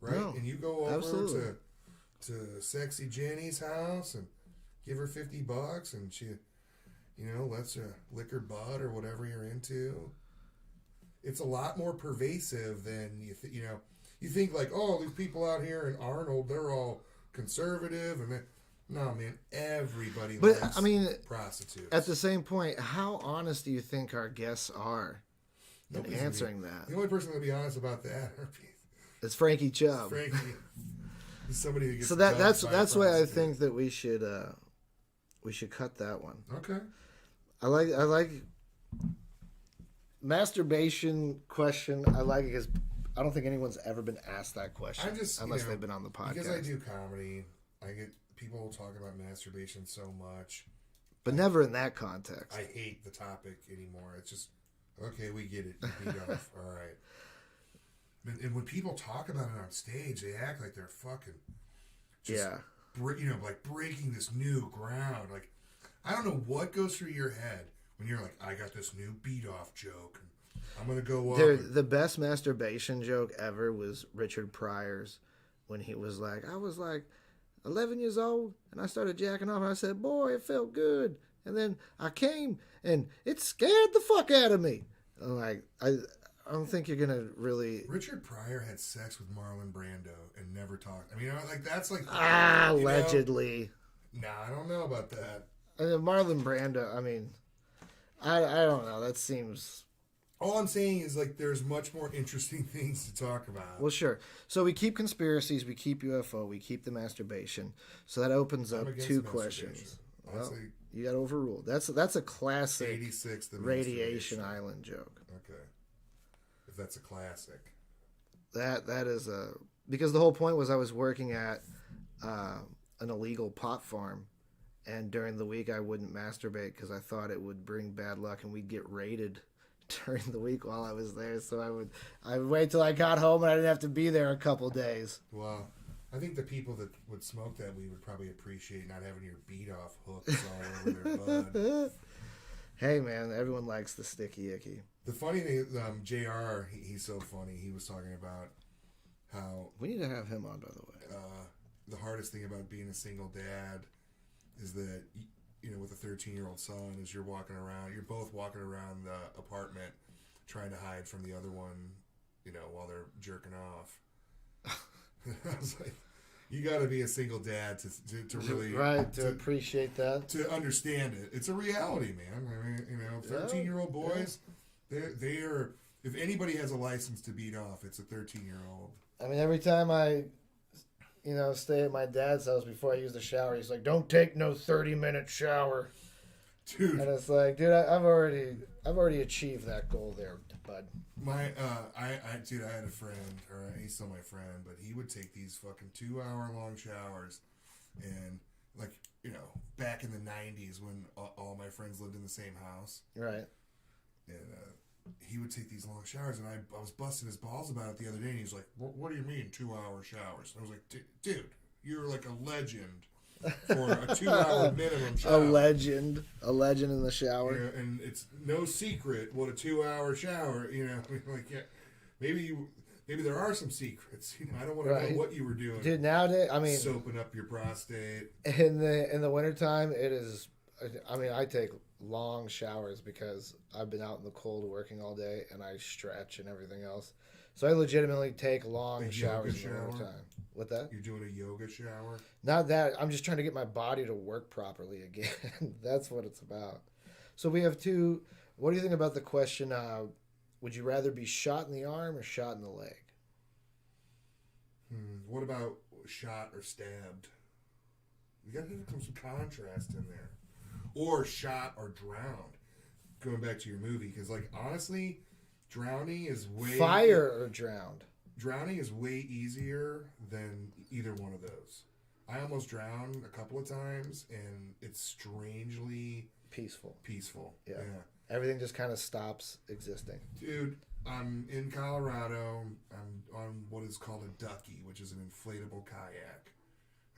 Right? No, And you go over absolutely. to Sexy Jenny's house and give her $50 and she, lets you lick her butt or whatever you're into. It's a lot more pervasive than you think like, oh, these people out here in Arnold, they're all conservative and no, man, everybody But likes I mean, prostitutes. at the same point, how honest do you think our guests are in Nobody's gonna answering be, that? The only person to be honest about that It's Frankie Chubb. Frankie is somebody who gets So dumped that's by a that's why I prostitute. think that we should cut that one. Okay. I like masturbation question. I like it because I don't think anyone's ever been asked that question I'm just unless they've been on the podcast. Because I do comedy, I get people talking about masturbation so much. But never in that context. I hate the topic anymore. It's just okay, we get it. You beat off. All right. And when people talk about it on stage, they act like they're fucking just Yeah. like breaking this new ground. Like I don't know what goes through your head when you're like, I got this new beat off joke. And I'm gonna go up. The best masturbation joke ever was Richard Pryor's when he was like, I was like 11 years old and I started jacking off and I said, boy, it felt good. And then I came and it scared the fuck out of me. I'm like, I don't think you're gonna really. Richard Pryor had sex with Marlon Brando and never talked. I mean, like that's like Allegedly. Nah, I don't know about that. Marlon Brando, I mean, I don't know. That seems. All I'm saying is like there's much more interesting things to talk about. Well, sure. So we keep conspiracies, we keep UFO, we keep the masturbation. So that opens I'm up against two the questions. masturbation. Well, Honestly, you got overruled. That's a classic 86 the Radiation masturbation. Island joke. Okay, if that's a classic. That is a because the whole point was I was working at an illegal pot farm, and during the week I wouldn't masturbate because I thought it would bring bad luck and we'd get raided during the week while I was there. So I would wait till I got home and I didn't have to be there a couple days. Well, I think the people that would smoke that weed would probably appreciate not having your beat off hooks all over their bud. Hey man, everyone likes the sticky icky. The funny thing is, JR, he's so funny. He was talking about how We need to have him on, by the way. the hardest thing about being a single dad is that with a 13-year-old son, is you're both walking around the apartment trying to hide from the other one, while they're jerking off. I was like, you got to be a single dad to really Right, to appreciate that. to understand it. It's a reality, man. I mean, 13-year-old boys, they are. If anybody has a license to beat off, it's a 13-year-old. I mean, every time I, stay at my dad's house before I use the shower, he's like, "Don't take no 30-minute shower." Dude, And it's like, dude, I've already achieved that goal there, bud. my I had a friend, or he's still my friend, but he would take these fucking 2-hour long showers, and like back in the 90s when all my friends lived in the same house, Right. and he would take these long showers, and I was busting his balls about it the other day, and he's like, "What do you mean 2-hour showers?" And I was like, "Dude, you're like a legend for a 2-hour minimum A shower." legend in the shower. And it's no secret what a 2-hour shower. Like maybe there are some secrets. I don't want to Right. know what you were doing. Dude, nowadays, I mean, Soaping up your prostate. in the wintertime, it is. I mean, I take long showers because I've been out in the cold working all day, and I stretch and everything else. So I legitimately take long A showers yoga in the shower? wintertime. What that? You're doing a yoga shower. Not that. I'm just trying to get my body to work properly again. That's what it's about. So we have two. What do you think about the question? Would you rather be shot in the arm or shot in the leg? what about shot or stabbed? You got to have some contrast in there. Or shot or drowned. Going back to your movie, because like honestly, drowning is way Fire or drowned. Drowning is way easier than either one of those. I almost drowned a couple of times, and it's strangely Peaceful. Yeah. Everything just kind of stops existing. Dude, I'm in Colorado. I'm on what is called a ducky, which is an inflatable kayak.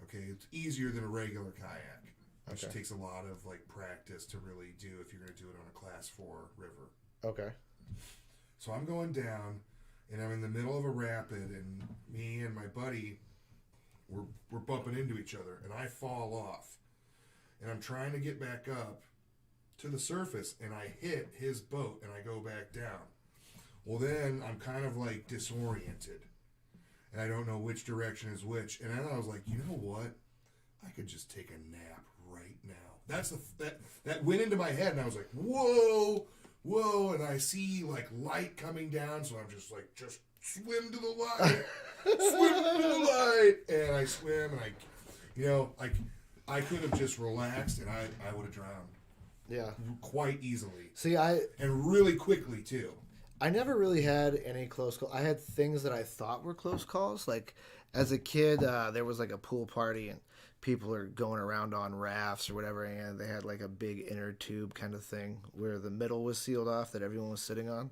Okay, it's easier than a regular kayak, which takes a lot of like practice to really do if you're going to do it on a class 4 river. Okay. So I'm going down, and I'm in the middle of a rapid, and me and my buddy, we're bumping into each other, and I fall off, and I'm trying to get back up to the surface, and I hit his boat, and I go back down. Well, then I'm kind of like disoriented, and I don't know which direction is which, and then I was like, you know what? I could just take a nap right now. That went into my head, and I was like, whoa, and I see like light coming down, so I'm just like, just swim to the light, and I swim, and I could have just relaxed, and I would have drowned. Yeah. Quite easily. See, and really quickly too. I never really had any close calls. I had things that I thought were close calls. Like as a kid, there was like a pool party and people are going around on rafts or whatever, and they had like a big inner tube kind of thing where the middle was sealed off that everyone was sitting on.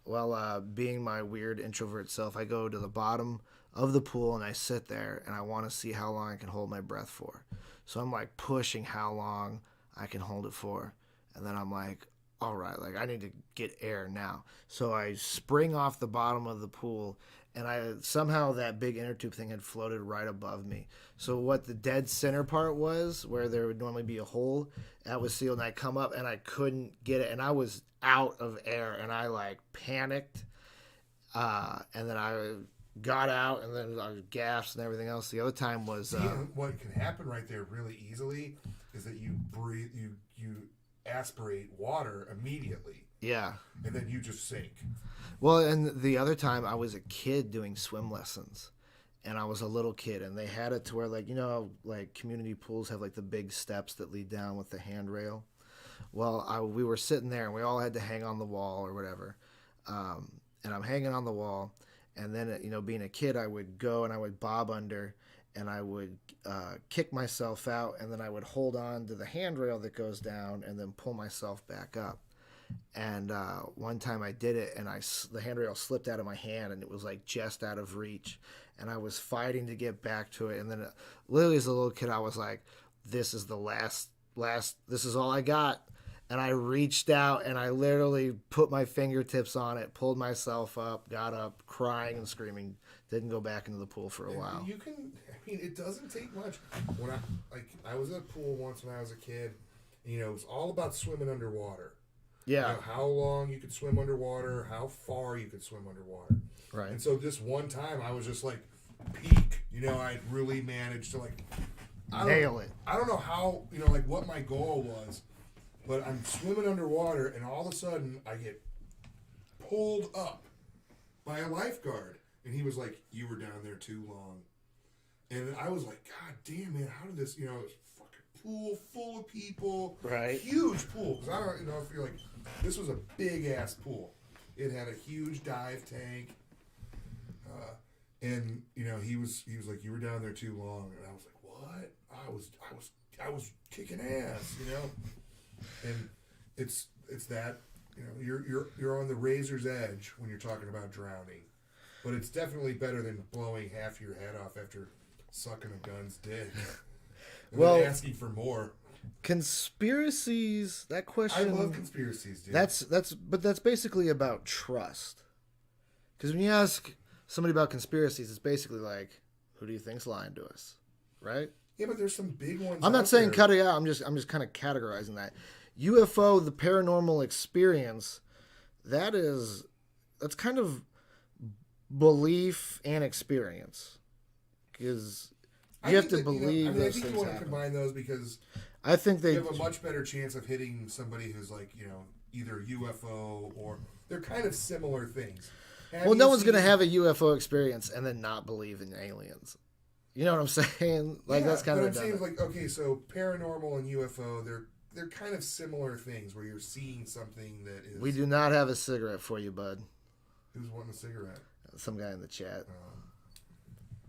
Well, being my weird introvert self, I go to the bottom of the pool and I sit there and I want to see how long I can hold my breath for. So I'm like pushing how long I can hold it for. And then I'm like, all right, like I need to get air now. So I spring off the bottom of the pool, and somehow that big inner tube thing had floated right above me. So what the dead center part was, where there would normally be a hole, that was sealed, and I come up and I couldn't get it, and I was out of air, and I like panicked, and then I got out, and then I gasped and everything else. The other time was what can happen right there really easily is that you breathe, you aspirate water immediately. Yeah. And then you just sink. Well, and the other time I was a kid doing swim lessons, and I was a little kid, and they had it to where, like, you know, like community pools have like the big steps that lead down with the handrail. Well, we were sitting there, and we all had to hang on the wall or whatever. And I'm hanging on the wall, and then, you know, being a kid, I would go and I would bob under, and I would kick myself out, and then I would hold on to the handrail that goes down and then pull myself back up. And one time I did it, and the handrail slipped out of my hand, and it was like just out of reach. And I was fighting to get back to it. And then literally as a little kid, I was like, this is the last, this is all I got. And I reached out, and I literally put my fingertips on it, pulled myself up, got up, crying and screaming. Didn't go back into the pool for a while. You can, I mean, it doesn't take much. When I was at a pool once when I was a kid, and, you know, it was all about swimming underwater. Yeah. You know, how long you could swim underwater, how far you could swim underwater. Right. And so this one time I was just like peak. You know, I really managed to like nail it. I don't know how, you know, like what my goal was, but I'm swimming underwater, and all of a sudden I get pulled up by a lifeguard, and he was like, "You were down there too long." And I was like, "God damn, man, how did this?" You know, it was a fucking pool full of people, right? Huge pool, because I don't, you know, I feel like this was a big ass pool. It had a huge dive tank, and you know, he was like, "You were down there too long," and I was like, "What?" I was kicking ass, you know. And it's that, you know, you're on the razor's edge when you're talking about drowning, but it's definitely better than blowing half your head off after sucking a gun's dick and then asking for more. Conspiracies, that question. I love conspiracies, dude. That's basically about trust. Because when you ask somebody about conspiracies, it's basically like, who do you think's lying to us, right? Yeah, but there's some big ones. I'm not saying cut it out. I'm just kind of categorizing that. UFO, the paranormal experience, that's kind of belief and experience, because you have to believe those things happen. I think you want to combine those because I think you have a much better chance of hitting somebody who's like, you know, either UFO or they're kind of similar things. Well, no one's going to have a UFO experience and then not believe in aliens. You know what I'm saying? Like, yeah, that's kind but of I'm saying, like, okay, so paranormal and UFO, they're kind of similar things where you're seeing something that is. We do not have a cigarette for you, bud. Who's wanting a cigarette? Some guy in the chat.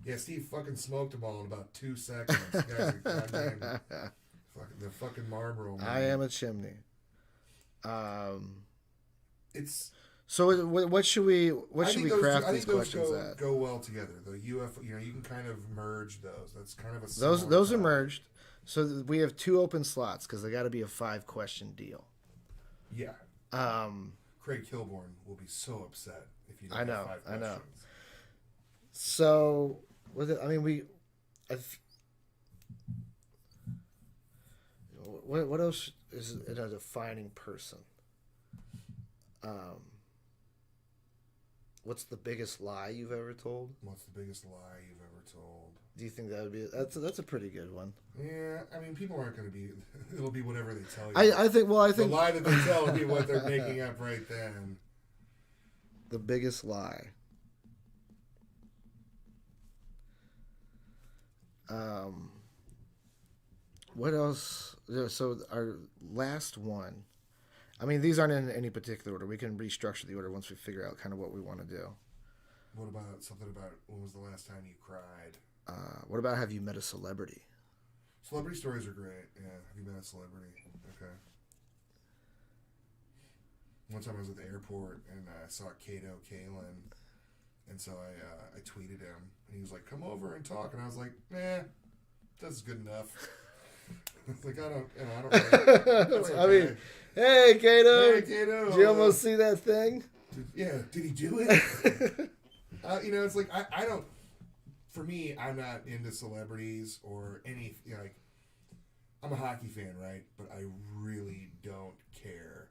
Yeah, Steve fucking smoked them all in about 2 seconds. You guys are goddamn, the fucking Marlboro. Man. I am a chimney. It's. So what should we craft these questions at? Go well together. The UFO, you can kind of merge those. That's kind of a those are merged. So we have 2 open slots because they got to be a 5-question deal. Yeah. Craig Kilborn will be so upset if you don't have 5 questions. I know. So what else is in a defining person? What's the biggest lie you've ever told? What's the biggest lie you've ever told? Do you think that would be that's a pretty good one? Yeah, I mean, people aren't going to be. It'll be whatever they tell you. I think the lie that they tell will be what they're making up right then. The biggest lie. What else? So our last one. I mean, these aren't in any particular order. We can restructure the order once we figure out kind of what we want to do. What about something about when was the last time you cried? What about have you met a celebrity? Celebrity stories are great. Yeah, have you met a celebrity? Okay. One time I was at the airport and I saw Kato Kalin, and so I tweeted him, and he was like, "Come over and talk," and I was like, "Nah, that's good enough." Like I don't really. I mean, hey Kato. Hey Kato. Did you almost see that thing? Did he do it? It's like I don't. For me, I'm not into celebrities or any. Like, I'm a hockey fan, right? But I really don't care.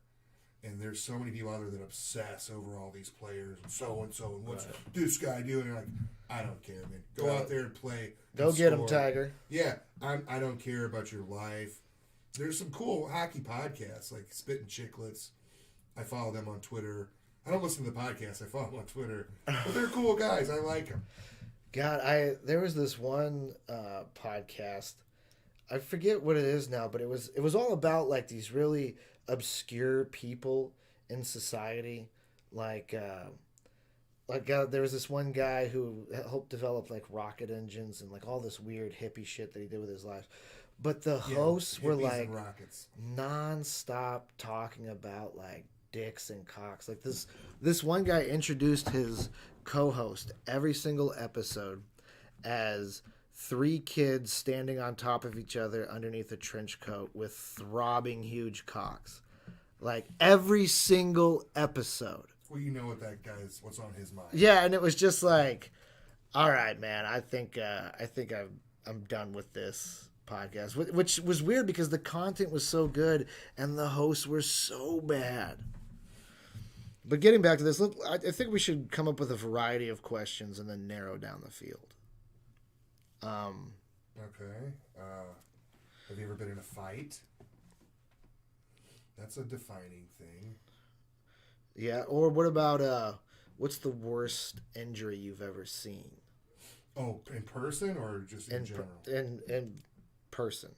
And there's so many people out there that obsess over all these players and so and what's this guy doing? And like, I don't care, man. Go out there and play. Go get him, Tiger. Yeah, I don't care about your life. There's some cool hockey podcasts like Spittin' Chicklets. I follow them on Twitter. I don't listen to the podcast. I follow them on Twitter. But they're cool guys. I like them. God, there was this one podcast. I forget what it is now, but it was all about like these really obscure people in society, like there was this one guy who helped develop like rocket engines and like all this weird hippie shit that he did with his life. But the hosts were like non-stop talking about like dicks and cocks. Like this one guy introduced his co-host every single episode as 3 kids standing on top of each other underneath a trench coat with throbbing huge cocks. Like every single episode. Well, you know what that guy's what's on his mind. Yeah, and it was just like, all right, man, I think I'm done with this podcast, which was weird because the content was so good and the hosts were so bad. But getting back to this, I think we should come up with a variety of questions and then narrow down the field. Okay. Have you ever been in a fight? That's a defining thing. Yeah, or what about what's the worst injury you've ever seen? Oh, in person or just in general? In person,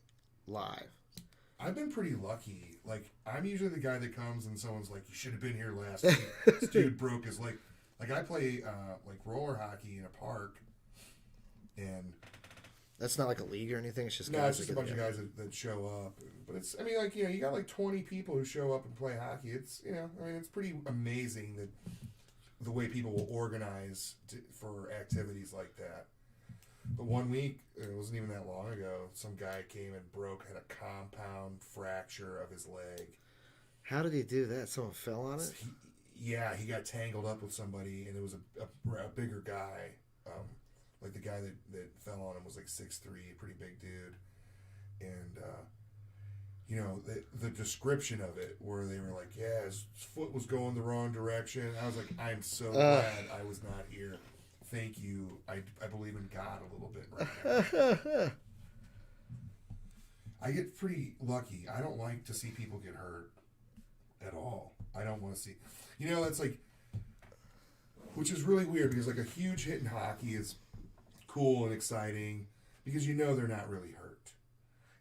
live. I've been pretty lucky. Like, I'm usually the guy that comes and someone's like, "You should have been here last week." This dude broke his leg. Like, I play like roller hockey in a park, and that's not like a league or anything. It's just it's just a bunch of guys that show up. But it's, I mean, like, you got like 20 people who show up and play hockey. It's, it's pretty amazing that the way people will organize for activities like that. But one week, it wasn't even that long ago, some guy came and had a compound fracture of his leg. How did he do that? Someone fell on it? He got tangled up with somebody, and it was a bigger guy. Like the guy that fell on him was like 6'3", pretty big dude. And, the description of it, where they were like, yeah, his foot was going the wrong direction. I was like, I'm so glad I was not here. Thank you. I believe in God a little bit right now. I get pretty lucky. I don't like to see people get hurt at all. I don't want to see. It's like which is really weird because like a huge hit in hockey is cool and exciting because you know they're not really hurt.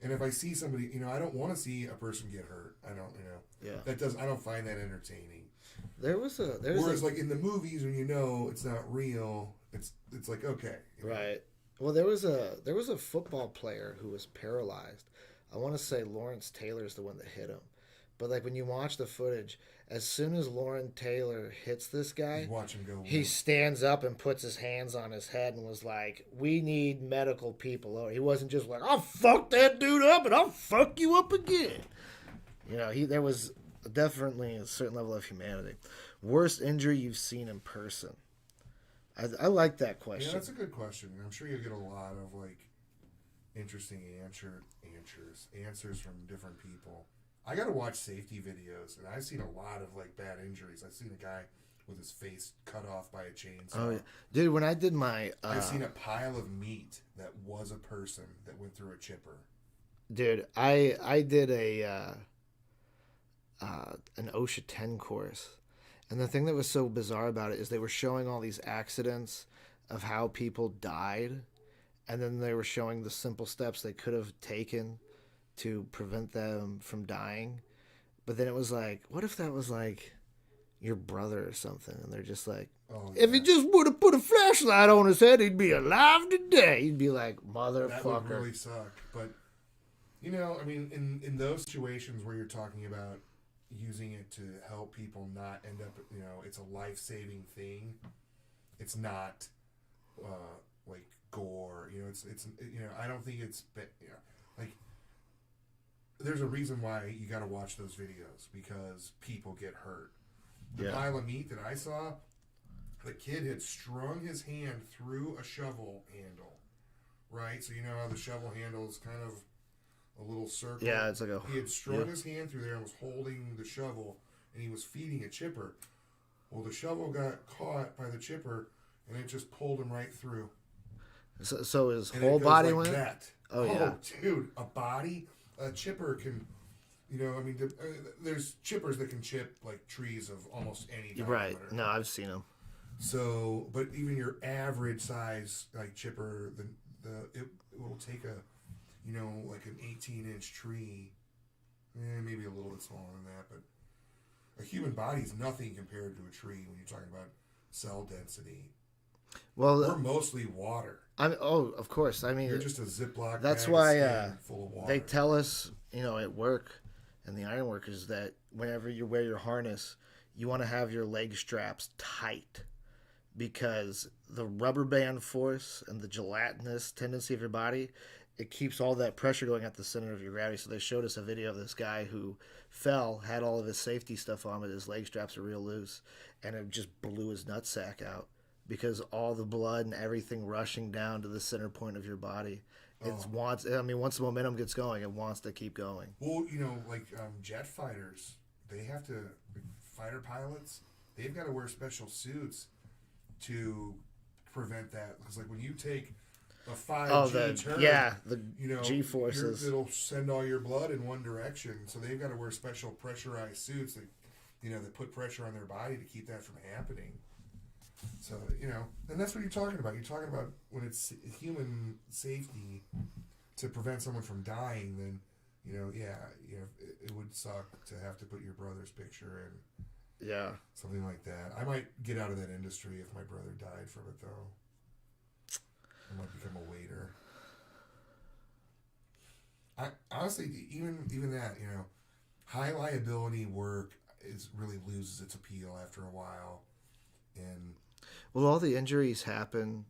And if I see somebody, you know, I don't want to see a person get hurt. I don't, you know, I don't find that entertaining. Whereas like in the movies when you know it's not real, it's like okay, right. Well, there was a football player who was paralyzed. I want to say Lawrence Taylor's the one that hit him. But like when you watch the footage, as soon as Lauren Taylor hits this guy, you watch him go. He stands up and puts his hands on his head and was like, "We need medical people." Or he wasn't just like, "I'll fuck that dude up and I'll fuck you up again." You know, there was definitely a certain level of humanity. Worst injury you've seen in person? I like that question. Yeah, that's a good question. I'm sure you'll get a lot of like interesting answers from different people. I got to watch safety videos, and I've seen a lot of like bad injuries. I've seen a guy with his face cut off by a chainsaw. Oh yeah, dude! When I did my, I've seen a pile of meat that was a person that went through a chipper. Dude, I did an OSHA 10 course, and the thing that was so bizarre about it is they were showing all these accidents of how people died, and then they were showing the simple steps they could have taken to prevent them from dying. But then it was like, what if that was like your brother or something? And they're just like, if he just would have put a flashlight on his head, he'd be alive today. He'd be like, motherfucker. That would really suck. But, you know, I mean, in those situations where you're talking about using it to help people not end up, you know, it's a life-saving thing. It's not like gore. You know, it's you know, I don't think it's, you know, like, there's a reason why you got to watch those videos because people get hurt. The pile of meat that I saw, the kid had strung his hand through a shovel handle, right? So you know how the shovel handle is kind of a little circle. Yeah, it's like a. He had strung his hand through there and was holding the shovel, and he was feeding a chipper. Well, the shovel got caught by the chipper, and it just pulled him right through. So his and whole body like went. That. Oh yeah, dude, a body. A chipper can, you know, I mean, there's chippers that can chip like trees of almost any diameter. Right. No, I've seen them. So, but even your average size like chipper, it will take a, you know, like an 18-inch tree, maybe a little bit smaller than that, but a human body is nothing compared to a tree when you're talking about cell density. Well, we're mostly water. Of course. I mean, you're just a Ziploc. That's why full of water. They tell us, you know, at work, and the ironworkers, that whenever you wear your harness, you want to have your leg straps tight, because the rubber band force and the gelatinous tendency of your body, it keeps all that pressure going at the center of your gravity. So they showed us a video of this guy who fell, had all of his safety stuff on, but his leg straps are real loose, and it just blew his nutsack out. Because all the blood and everything rushing down to the center point of your body, once the momentum gets going, it wants to keep going. Well, you know, like jet fighters, fighter pilots, they've got to wear special suits to prevent that. Because like when you take a 5G turn, the you know, G forces, it'll send all your blood in one direction. So they've got to wear special pressurized suits that, you know, that put pressure on their body to keep that from happening. So, you know, and that's what you're talking about. You're talking about when it's human safety to prevent someone from dying, then, you know, it would suck to have to put your brother's picture in. Yeah. Something like that. I might get out of that industry if my brother died from it, though. I might become a waiter. I honestly, even that, you know, high liability work really loses its appeal after a while. And well, all the injuries happen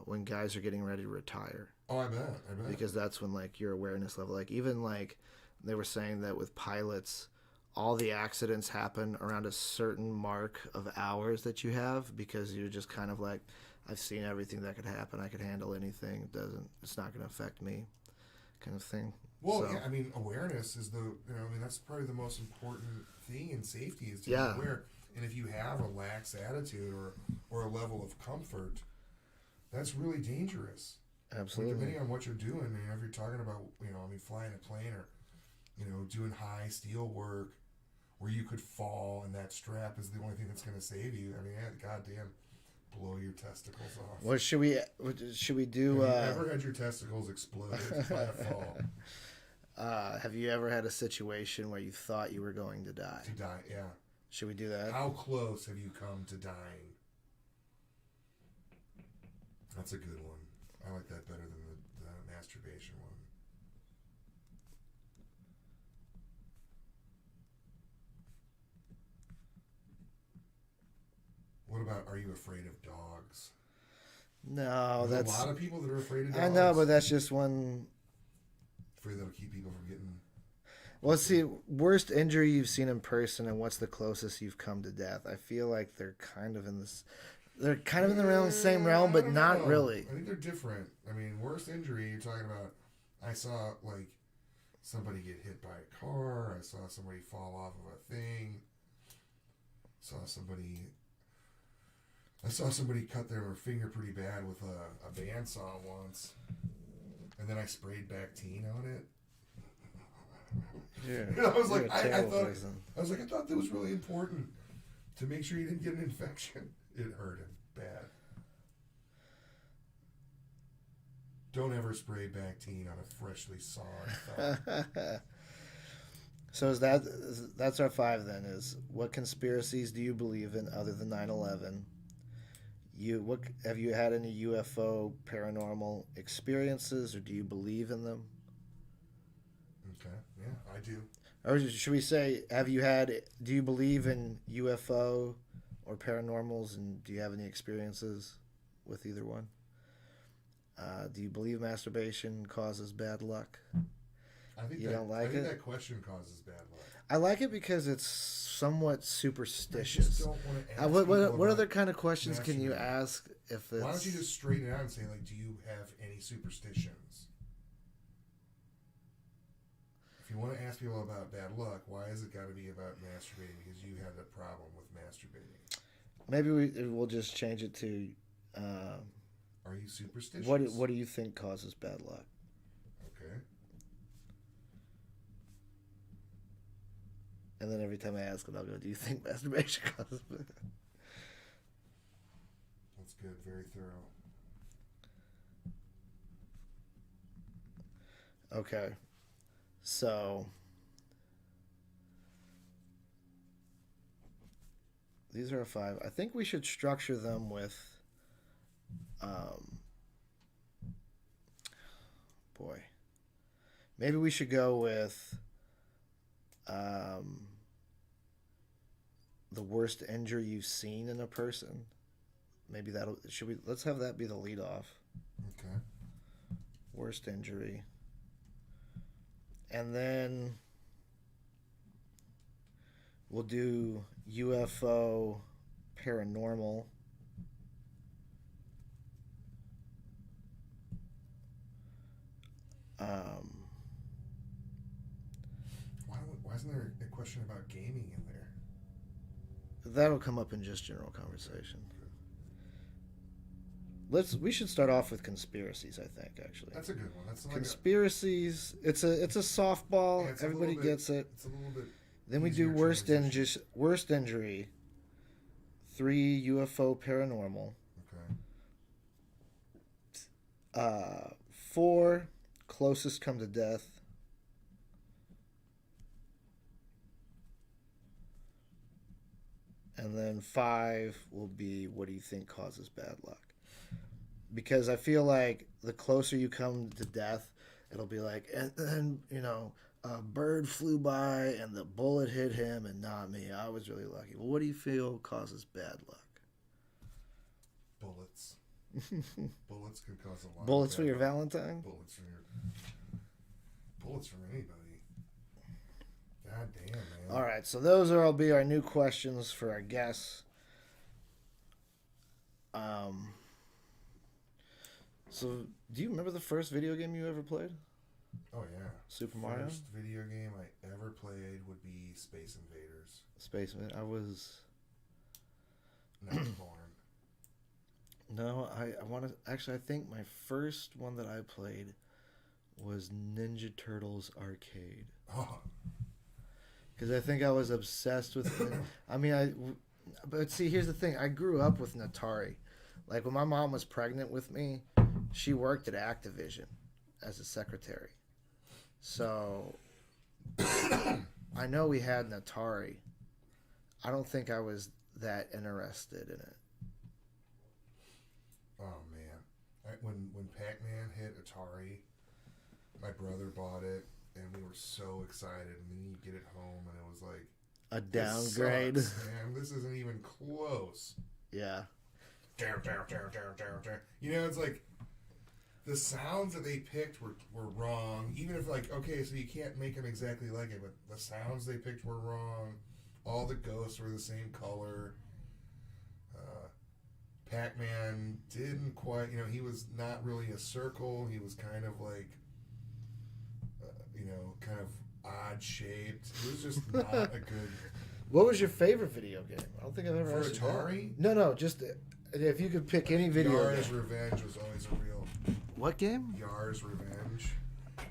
when guys are getting ready to retire. Oh, I bet. Because that's when like your awareness level, like even like they were saying that with pilots, all the accidents happen around a certain mark of hours that you have, because you're just kind of like, I've seen everything that could happen. I could handle anything. It's not going to affect me, kind of thing. Well, yeah, I mean, awareness is that's probably the most important thing in safety, is to be aware. And if you have a lax attitude or a level of comfort, that's really dangerous. Absolutely. Depending on what you're doing, if you're talking about, flying a plane or, doing high steel work, where you could fall and that strap is the only thing that's going to save you. I mean, goddamn, blow your testicles off. What should we do? Have you ever had your testicles exploded by a fall? Have you ever had a situation where you thought you were going to die? To die, yeah. Should we do that? How close have you come to dying? That's a good one. I like that better than the masturbation one. What about, are you afraid of dogs? No, There's that's a lot of people that are afraid of dogs. I know, but that's just one. Afraid that'll keep people from getting. Well, let's see. Worst injury you've seen in person, and what's the closest you've come to death? I feel like they're kind of in this. They're kind of in the same realm, but not really. I think they're different. I mean, worst injury, you're talking about. I saw like somebody get hit by a car. I saw somebody fall off of a thing. I saw somebody cut their finger pretty bad with a bandsaw once, and then I sprayed Bactine on it. Yeah, I was like, I thought that was really important to make sure you didn't get an infection. It hurt him bad. Don't ever spray Bactine on a freshly sawed thigh. So that's our 5 then? Is what conspiracies do you believe in other than 9/11? Have you had any UFO paranormal experiences, or do you believe in them? Okay, yeah, I do. Or should we say, do you believe in UFO or paranormals, and do you have any experiences with either one? Do you believe masturbation causes bad luck? I think don't like I think it? that question causes bad luck. I like it because it's somewhat superstitious. I just don't want to ask What other kind of questions can you ask if it's... Why don't you just straighten it out and say, like, do you have any superstitions? If you want to ask people about bad luck, why has it got to be about masturbating? Because you have a problem with masturbating. Maybe we'll just change it to... Are you superstitious? What do you think causes bad luck? Okay. And then every time I ask them, I'll go, do you think masturbation causes bad luck? That's good. Very thorough. Okay. So... these are our 5. I think we should structure them with... boy. Maybe we should go with... the worst injury you've seen in a person. Maybe let's have that be the lead off. Okay. Worst injury. And then we'll do UFO paranormal. Why isn't there a question about gaming in there? That'll come up in just general conversation. We should start off with conspiracies, I think, actually. That's a good one. That's like conspiracies. It's a softball. Yeah, Everybody gets it. It's a little bit. Then we do worst injury. 3 UFO paranormal. Okay. 4 closest come to death. And then 5 will be what do you think causes bad luck? Because I feel like the closer you come to death, it'll be like, and then, a bird flew by and the bullet hit him and not me. I was really lucky. Well, what do you feel causes bad luck? Bullets. Bullets can cause a lot. Bullets for your Valentine? Bullets from anybody. God damn, man. All right, so those will be our new questions for our guests. So, do you remember the first video game you ever played? Oh, yeah. Super Mario? First video game I ever played would be Space Invaders. Space Invaders. I was... Not born. No, I want to... Actually, I think my first one that I played was Ninja Turtles Arcade. Oh. because I think I was obsessed with. I mean, but see, here's the thing. I grew up with an Atari. Like when my mom was pregnant with me, she worked at Activision as a secretary. So I know we had an Atari. I don't think I was that interested in it. Oh man, when Pac-Man hit Atari, my brother bought it, and we were so excited. And then you get it home, and it was like A downgrade. This sucks, man, this isn't even close. Yeah. You know, it's like the sounds that they picked were wrong. Even if like, okay, so you can't make them exactly like it, but the sounds they picked were wrong. All the ghosts were the same color. Pac-Man didn't quite, he was not really a circle. He was kind of like, kind of odd shaped. It was just not a good. What was your favorite video game? I don't think I've ever For asked you that. Atari? No, just if you could pick any video Yar's game. Revenge was always a real. What game? Yar's Revenge.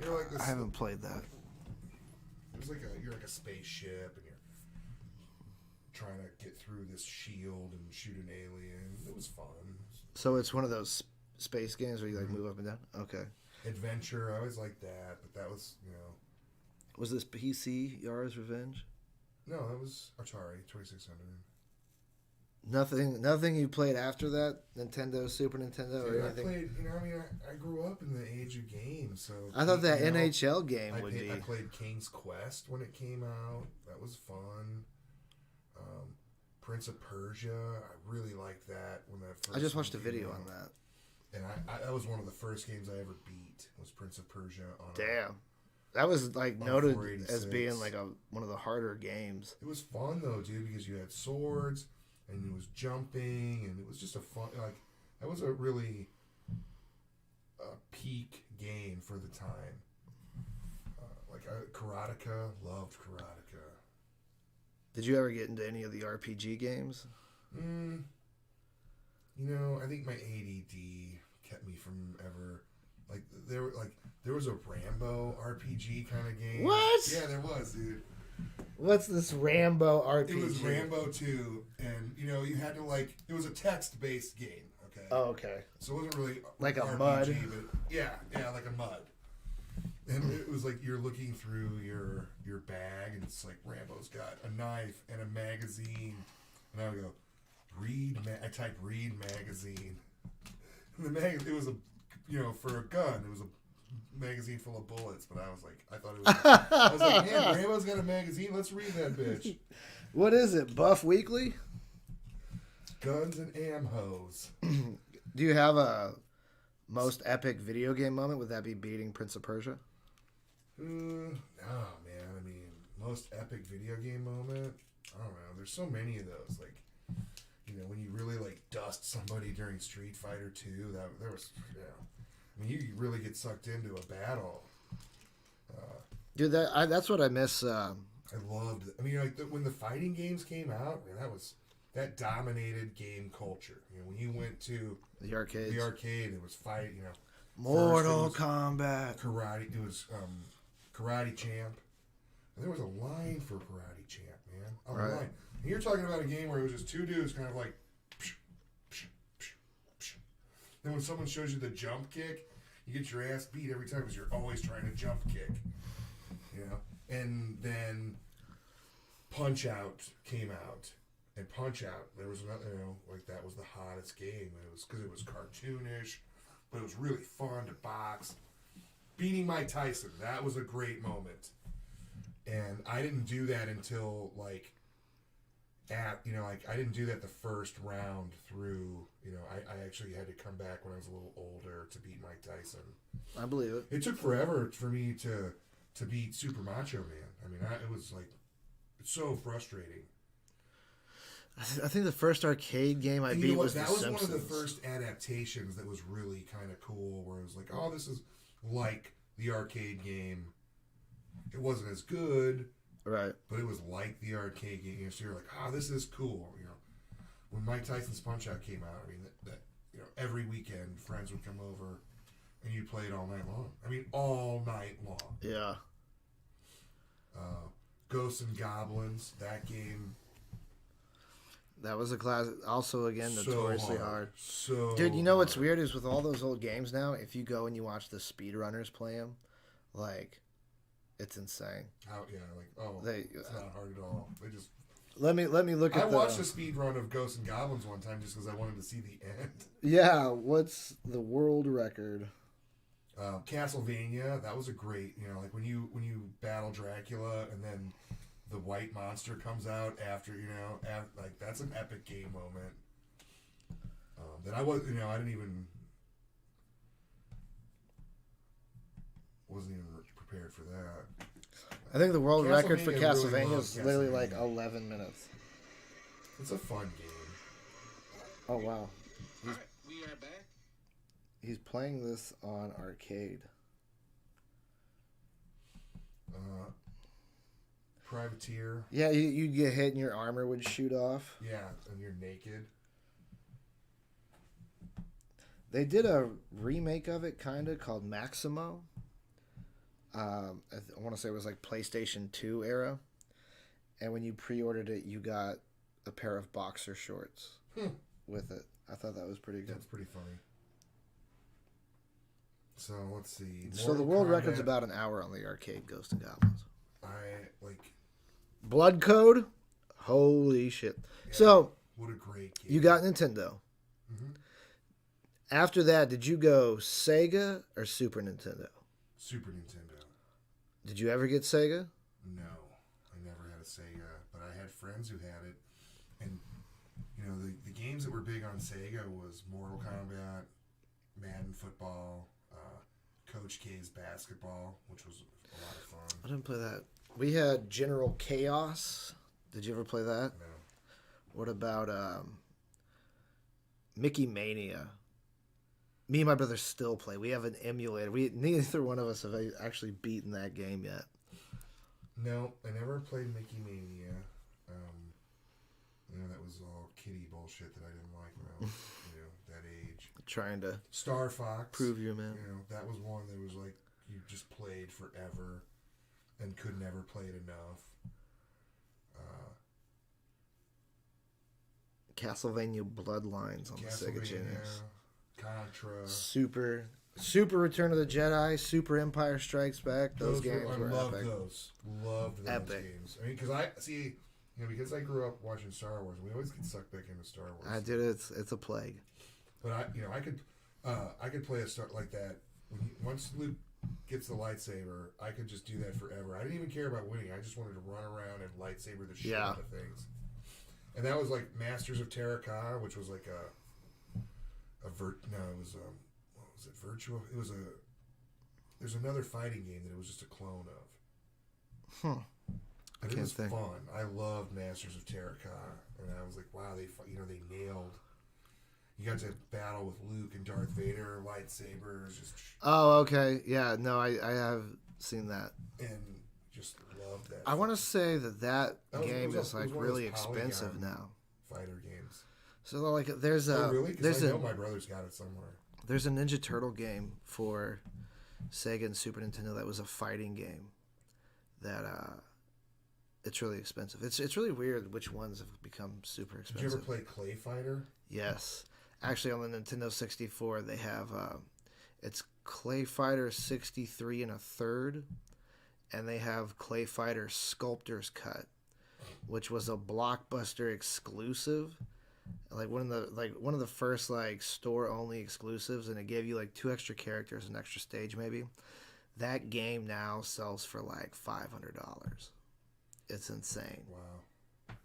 You're like this. I haven't played that. It was like you're like a spaceship and you're trying to get through this shield and shoot an alien. It was fun. So it's one of those space games where you like move up and down? Okay. Adventure, I always liked that, but that was, Was this PC, Yara's Revenge? No, that was Atari 2600. Nothing you played after that? Nintendo, Super Nintendo, or Dude, I anything? played, I grew up in the age of games, so. I thought that NHL game I would be. I played King's Quest when it came out. That was fun. Prince of Persia, I really liked that when that first. I just watched a came video out. on that. And that was one of the first games I ever beat. Was Prince of Persia on. Damn. That was like On noted 486. as being like one of the harder games. It was fun though, dude, because you had swords and it was jumping and it was just a fun that was a really peak game for the time. Karateka, loved Karateka. Did you ever get into any of the RPG games? I think my ADD kept me from ever there was a Rambo RPG kind of game. What? Yeah, there was, dude. What's this Rambo RPG? It was Rambo 2, and you had to it was a text-based game. Okay. Oh, okay. So it wasn't really Like a RPG, MUD? but yeah, like a MUD. And it was like you're looking through your bag, and it's like Rambo's got a knife and a magazine, and I would go, I type read magazine. And the magazine, it was for a gun, it was a magazine full of bullets, but I thought it was. I was like, man, Rambo's got a magazine. Let's read that bitch. What is it? Buff Weekly? Guns and amhos. Do you have a most epic video game moment? Would that be beating Prince of Persia? Man. I mean, most epic video game moment. I don't know. There's so many of those. When you really dust somebody during Street Fighter 2. There was. I mean, you really get sucked into a battle. Dude, that's what I miss. I loved it. I mean, when the fighting games came out, man, that dominated game culture. When you went to The arcades. it was fight. Mortal Kombat. Karate. It was Karate Champ. And there was a line for Karate Champ, man. A Right. line. And you're talking about a game where it was just two dudes kind of like. Psh, psh, psh, psh. Then when someone shows you the jump kick, you get your ass beat every time because you're always trying to jump kick. And then Punch Out came out. And Punch Out, there was another, that was the hottest game. And it was because it was cartoonish, but it was really fun to box. Beating Mike Tyson, that was a great moment. And I didn't do that until I didn't do that the first round through. I actually had to come back when I was a little older to beat Mike Tyson. I believe it. It took forever for me to beat Super Macho Man. I mean, it was it's so frustrating. I think the first arcade game I beat was The that was Simpsons. one of the first adaptations that was really kind of cool, where it was like, oh, this is like the arcade game. It wasn't as good, Right. but it was like the arcade game. So you're like, oh, this is cool. When Mike Tyson's Punch Out came out, I mean, that every weekend friends would come over and you played all night long. I mean, all night long. Yeah. Ghosts and Goblins, that game. That was a class. Also, again, So notoriously hard. So Dude, you know what's hard. weird is with all those old games now, if you go and you watch the speedrunners play them, like, it's insane. How, yeah, like, oh, They it's not hard at all. They just. let me look I at watched a speed run of Ghosts and Goblins one time just because I wanted to see the end. Yeah, what's the world record? Castlevania, that was a great, like when you battle Dracula and then the white monster comes out after, like that's an epic game moment. That I was, I didn't even wasn't even prepared for that. I think the world record for Castlevania, Castlevania really is love literally like Castlevania. 11 minutes. It's a fun game. Oh wow, All right, we are back. he's playing this on arcade. Privateer, Yeah, you'd get hit and your armor would shoot off. yeah, and you're naked. They did a remake of it, kind of, called Maximo. I want to say it was like PlayStation 2 era. And when you pre-ordered it, you got a pair of boxer shorts with it. I thought that was pretty good. That's pretty funny. So let's see. So the Mortal world Kombat, record's about an hour on the arcade Ghost and Goblins. I like. Blood Code? Holy shit. So, What a great game. you got Nintendo. Mhm. After that, did you go Sega or Super Nintendo? Super Nintendo. Did you ever get Sega? No, I never had a Sega, but I had friends who had it, and the games that were big on Sega was Mortal Kombat, Madden football, Coach K's basketball, which was a lot of fun. I didn't play that. We had General Chaos. Did you ever play that? No, What about Mickey Mania? Me and my brother still play. We have an emulator. Neither one of us have actually beaten that game yet. no, I never played Mickey Mania. That was all kiddie bullshit that I didn't like when I was, that age. Trying to Star Fox. prove you, man. That was one that was like you just played forever and could never play it enough. Castlevania Bloodlines on the Sega Castlevania, Genesis. Contra. Super Return of the Jedi, Super Empire Strikes Back. Those games were loved epic. those. Loved those Epic. games. I mean, because I grew up watching Star Wars, we always get sucked back into Star Wars. I did it. It's a plague. But I could play a Star like that. Once Luke gets the lightsaber, I could just do that forever. I didn't even care about winning. I just wanted to run around and lightsaber the shit out of things. And that was like Masters of Terracotta, which was like what was it, Virtua? It was there's another fighting game that it was just a clone of. But it Can't was think. fun. I loved Masters of Terracotta, and I was like, wow, they nailed. You got to battle with Luke and Darth Vader, lightsabers, Oh, okay. Yeah, no, I have seen that. and just loved that. I want to say that was- game it was is a- like it was one of those really expensive Polygon now. fighter games. So like there's a Oh, really? there's Because I a know my brother's got it somewhere. there's a Ninja Turtle game for Sega and Super Nintendo that was a fighting game that it's really expensive. It's really weird which ones have become super Did expensive. you ever play Clay Fighter? Yes. Actually, on the Nintendo 64, they have it's Clay Fighter 63 and a third, and they have Clay Fighter Sculptor's Cut, which was a Blockbuster exclusive, like one of the first like store only exclusives, and it gave you like 2 extra characters, an extra stage maybe. That game now sells for like $500. It's insane. Wow.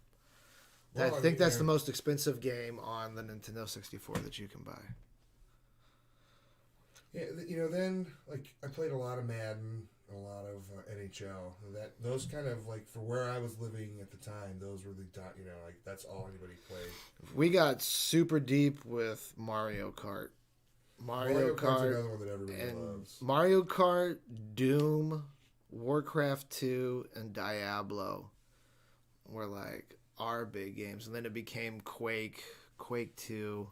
I Well, think that's mean, the most expensive game on the Nintendo 64 that you can buy. Yeah, then like I played a lot of Madden, a lot of NHL. Those kind of like for where I was living at the time, those were like that's all anybody played. We got super deep with Mario Kart. Mario Kart's Kart another one that everybody and loves. Mario Kart, Doom, Warcraft 2, and Diablo were like our big games, and then it became Quake 2.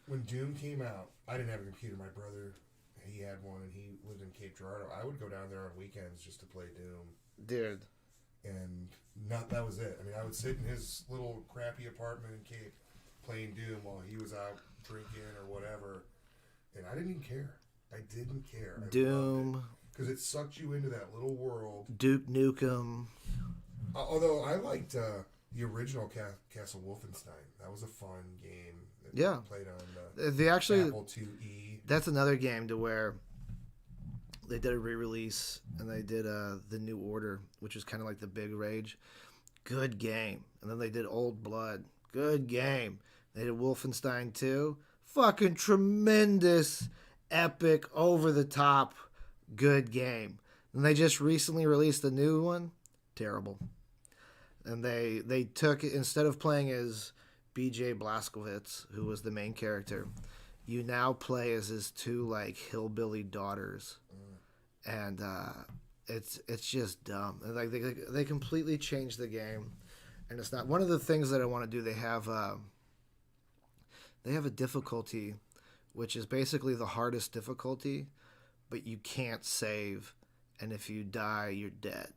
When Doom came out, I didn't have a computer. My brother, he had one, and he lived in Cape Girardeau. I would go down there on weekends just to play Doom. Dude, and that was it. I mean, I would sit in his little crappy apartment in Cape playing Doom while he was out drinking or whatever, and I didn't even care. I didn't care. Doom. Because it sucked you into that little world. Duke Nukem. Although I liked the original Castle Wolfenstein. That was a fun game. That Yeah. Played on They actually, Apple IIe. that's another game to where they did a re-release and they did the New Order, which is kind of like the big rage. Good game. And then they did Old Blood. Good game. They did Wolfenstein 2. Fucking tremendous, epic, over-the-top, good game. And they just recently released a new one. Terrible. And they took, instead of playing as B.J. Blazkowicz, who was the main character, you now play as his two, like, hillbilly daughters. And it's just dumb. And, like, they completely changed the game. And it's not... One of the things that I want to do, they have a difficulty, which is basically the hardest difficulty, but you can't save, and if you die, you're dead.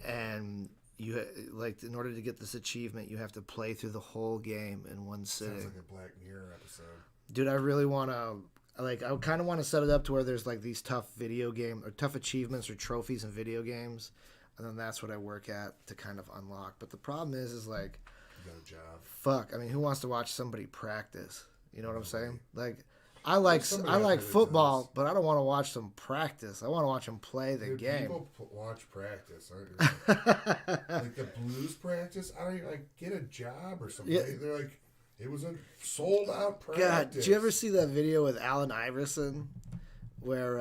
And you like, in order to get this achievement, you have to play through the whole game in one sitting. Sounds like a Black Mirror episode. Dude, I really want to, like, I kind of want to set it up to where there's like these tough video game or tough achievements or trophies in video games, and then that's what I work at to kind of unlock. But the problem is like, You got a job. fuck. I mean, who wants to watch somebody practice? You know what I'm saying? Like, I like somebody I out like there that football, does. but I don't want to watch them practice. I want to watch them play the Dude, game. People watch practice. Like the Blues practice. I don't even, like, get a job or something. Yeah. They're like, it was a sold out practice. God, did you ever see that video with Allen Iverson where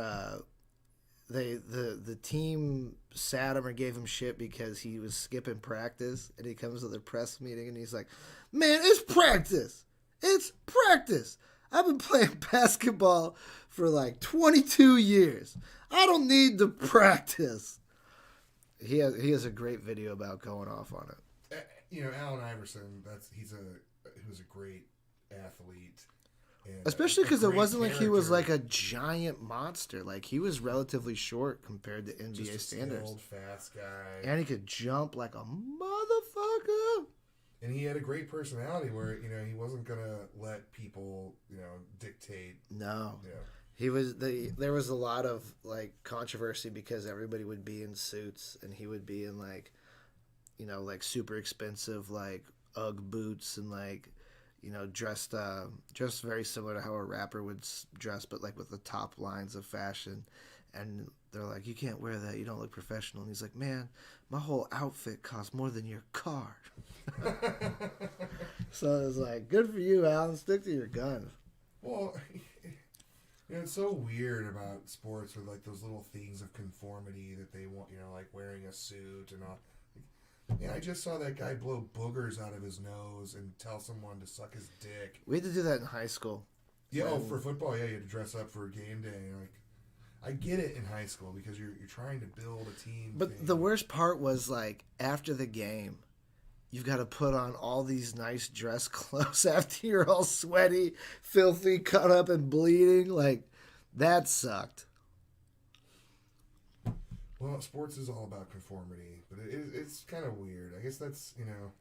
the team sat him or gave him shit because he was skipping practice, and he comes to the press meeting and he's like, "Man, it's practice. It's practice. I've been playing basketball for like 22 years. I don't need to practice." He has a great video about going off on it. You know, Allen Iverson. He was a great athlete. And Especially because it great wasn't like he was like character. a giant monster. Like, he was relatively short compared to NBA Just a standards. skilled, fast guy. And he could jump like a motherfucker. And he had a great personality where, you know, he wasn't going to let people, you know, dictate. No. You know. He was there was a lot of like controversy because everybody would be in suits and he would be in like, you know, like super expensive like Ugg boots and like, you know, dressed very similar to how a rapper would dress, but like with the top lines of fashion. And they're like, "You can't wear that. You don't look professional." And he's like, "Man, my whole outfit costs more than your car." So it's like, good for you, Alan. Stick to your guns. Well, you know, it's so weird about sports with like those little things of conformity that they want, you know, like wearing a suit and all. Yeah, I just saw that guy blow boogers out of his nose and tell someone to suck his dick. We had to do that in high school. Yeah, for football, yeah, you had to dress up for a game day. And like, I get it in high school because you're trying to build a team. But thing. the worst part was like after the game, you've got to put on all these nice dress clothes after you're all sweaty, filthy, cut up, and bleeding. Like, that sucked. Well, sports is all about conformity, but it's kind of weird. I guess that's, you know.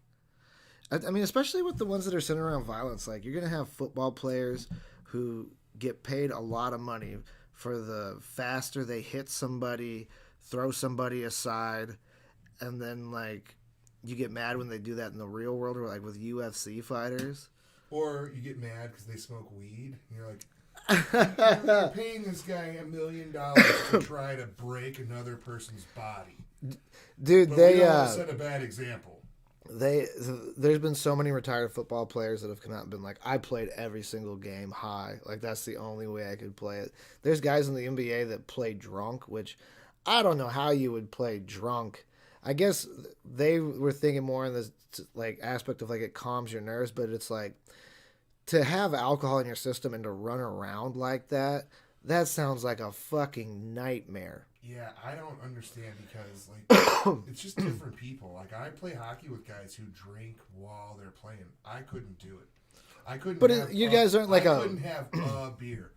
I mean, especially with the ones that are centered around violence. Like, you're going to have football players who get paid a lot of money for the faster they hit somebody, throw somebody aside, and then, like, you get mad when they do that in the real world, or like with UFC fighters. Or you get mad because they smoke weed. And you're like, you're paying this guy $1 million to try to break another person's body. Dude, But they we don't want to set a bad example. there's been so many retired football players that have come out and been like, "I played every single game high. Like, that's the only way I could play it." There's guys in the NBA that play drunk, which I don't know how you would play drunk. I guess they were thinking more in this like aspect of like it calms your nerves, but it's like to have alcohol in your system and to run around like that. That sounds like a fucking nightmare. Yeah, I don't understand because like it's just different people. Like I play hockey with guys who drink while they're playing. I couldn't do it. I couldn't. But have you guys aren't like I a. couldn't have a beer.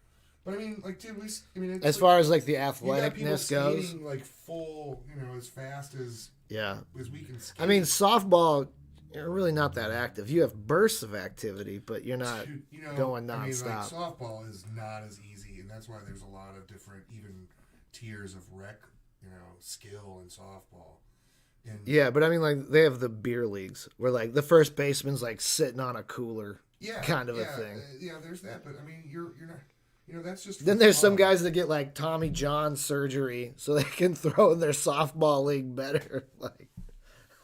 But I mean, like, dude, it's As far as like the you got people athleticness goes, skating like full, you know, as fast as Yeah. because we can skate. I mean, softball, you're really not that active. You have bursts of activity, but you're not going I mean, like, nonstop. softball is not as easy, and that's why there's a lot of different, even tiers of skill in softball. And Yeah, but I mean, like, they have the beer leagues where, like, the first baseman's, like, sitting on a cooler kind of a thing. Yeah, there's that, but I mean, you're not. That's just. Then for there's some fun. guys that get, like, Tommy John surgery so they can throw in their softball league better. Like,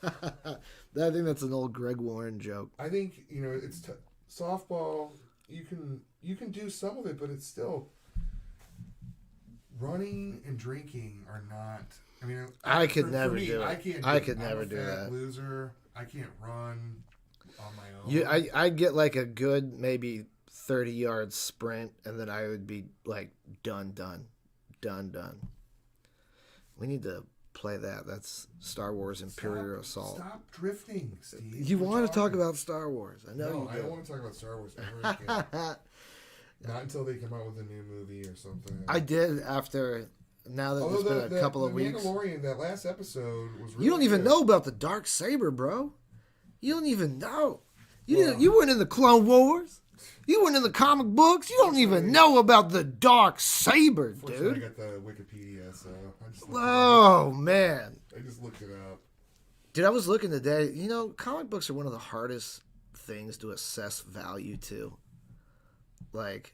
I think that's an old Greg Warren joke. I think it's softball. You can do some of it, but it's still running and drinking are not. I mean, I could for never me, do it. I can't. I do could it. never I'm a do fat that. Loser. I can't run on my own. I get, like, a good maybe 30-yard sprint, and then I would be, like, done. We need to play that. That's Star Wars Imperial Assault. Stop drifting, Steve. You We're want to talk talking. about Star Wars. I know No, you I do. don't want to talk about Star Wars ever again. Not until they come out with a new movie or something. I did after, now that Although it's been a couple of weeks. Mandalorian, that last episode was really You don't even good. know about the Dark Saber, bro. You don't even know. You weren't in the Clone Wars. You weren't in the comic books. You don't even know about the Dark Saber, Fortunately, I dude. got the Wikipedia, so I just looked Oh, man. I just looked it up. Dude, I was looking today. Comic books are one of the hardest things to assess value to. Like,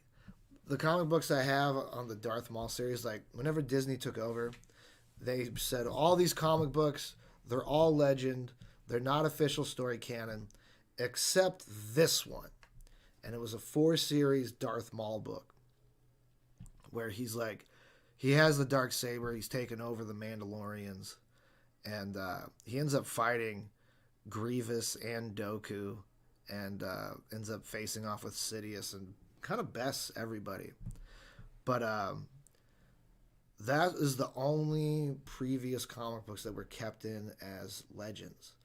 the comic books I have on the Darth Maul series, like, whenever Disney took over, they said all these comic books, they're all legend. They're not official story canon, except this one. And it was a 4-series Darth Maul book where he's like, he has the Dark Saber. He's taken over the Mandalorians. And he ends up fighting Grievous and Dooku and ends up facing off with Sidious and kind of bests everybody. But that is the only previous comic books that were kept in as legends.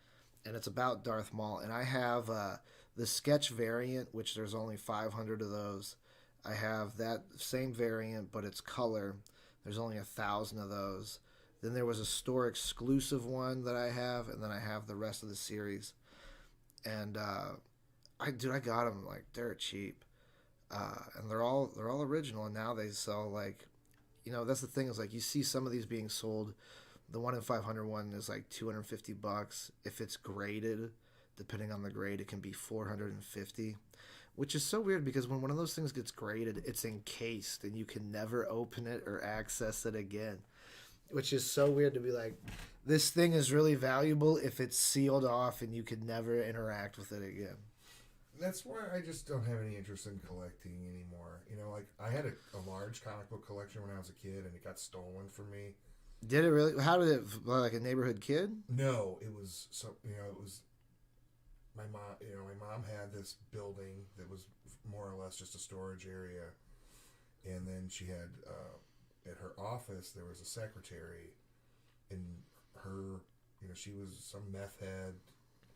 And it's about Darth Maul. And I have the sketch variant, which there's only 500 of those. I have that same variant, but it's color. There's only 1,000 of those. Then there was a store exclusive one that I have, and then I have the rest of the series. And I got them like dirt cheap, and they're all original. And now they sell like, that's the thing is like you see some of these being sold. The 1 in 500 one is like $250. If it's graded, depending on the grade, it can be $450. Which is so weird because when one of those things gets graded, it's encased and you can never open it or access it again. Which is so weird to be like, this thing is really valuable if it's sealed off and you could never interact with it again. That's why I just don't have any interest in collecting anymore. Like I had a large comic book collection when I was a kid, and it got stolen from me. Did it really? How did it? Like a neighborhood kid? No, it was it was my mom. My mom had this building that was more or less just a storage area, and then she had at her office there was a secretary, and her, she was some meth head,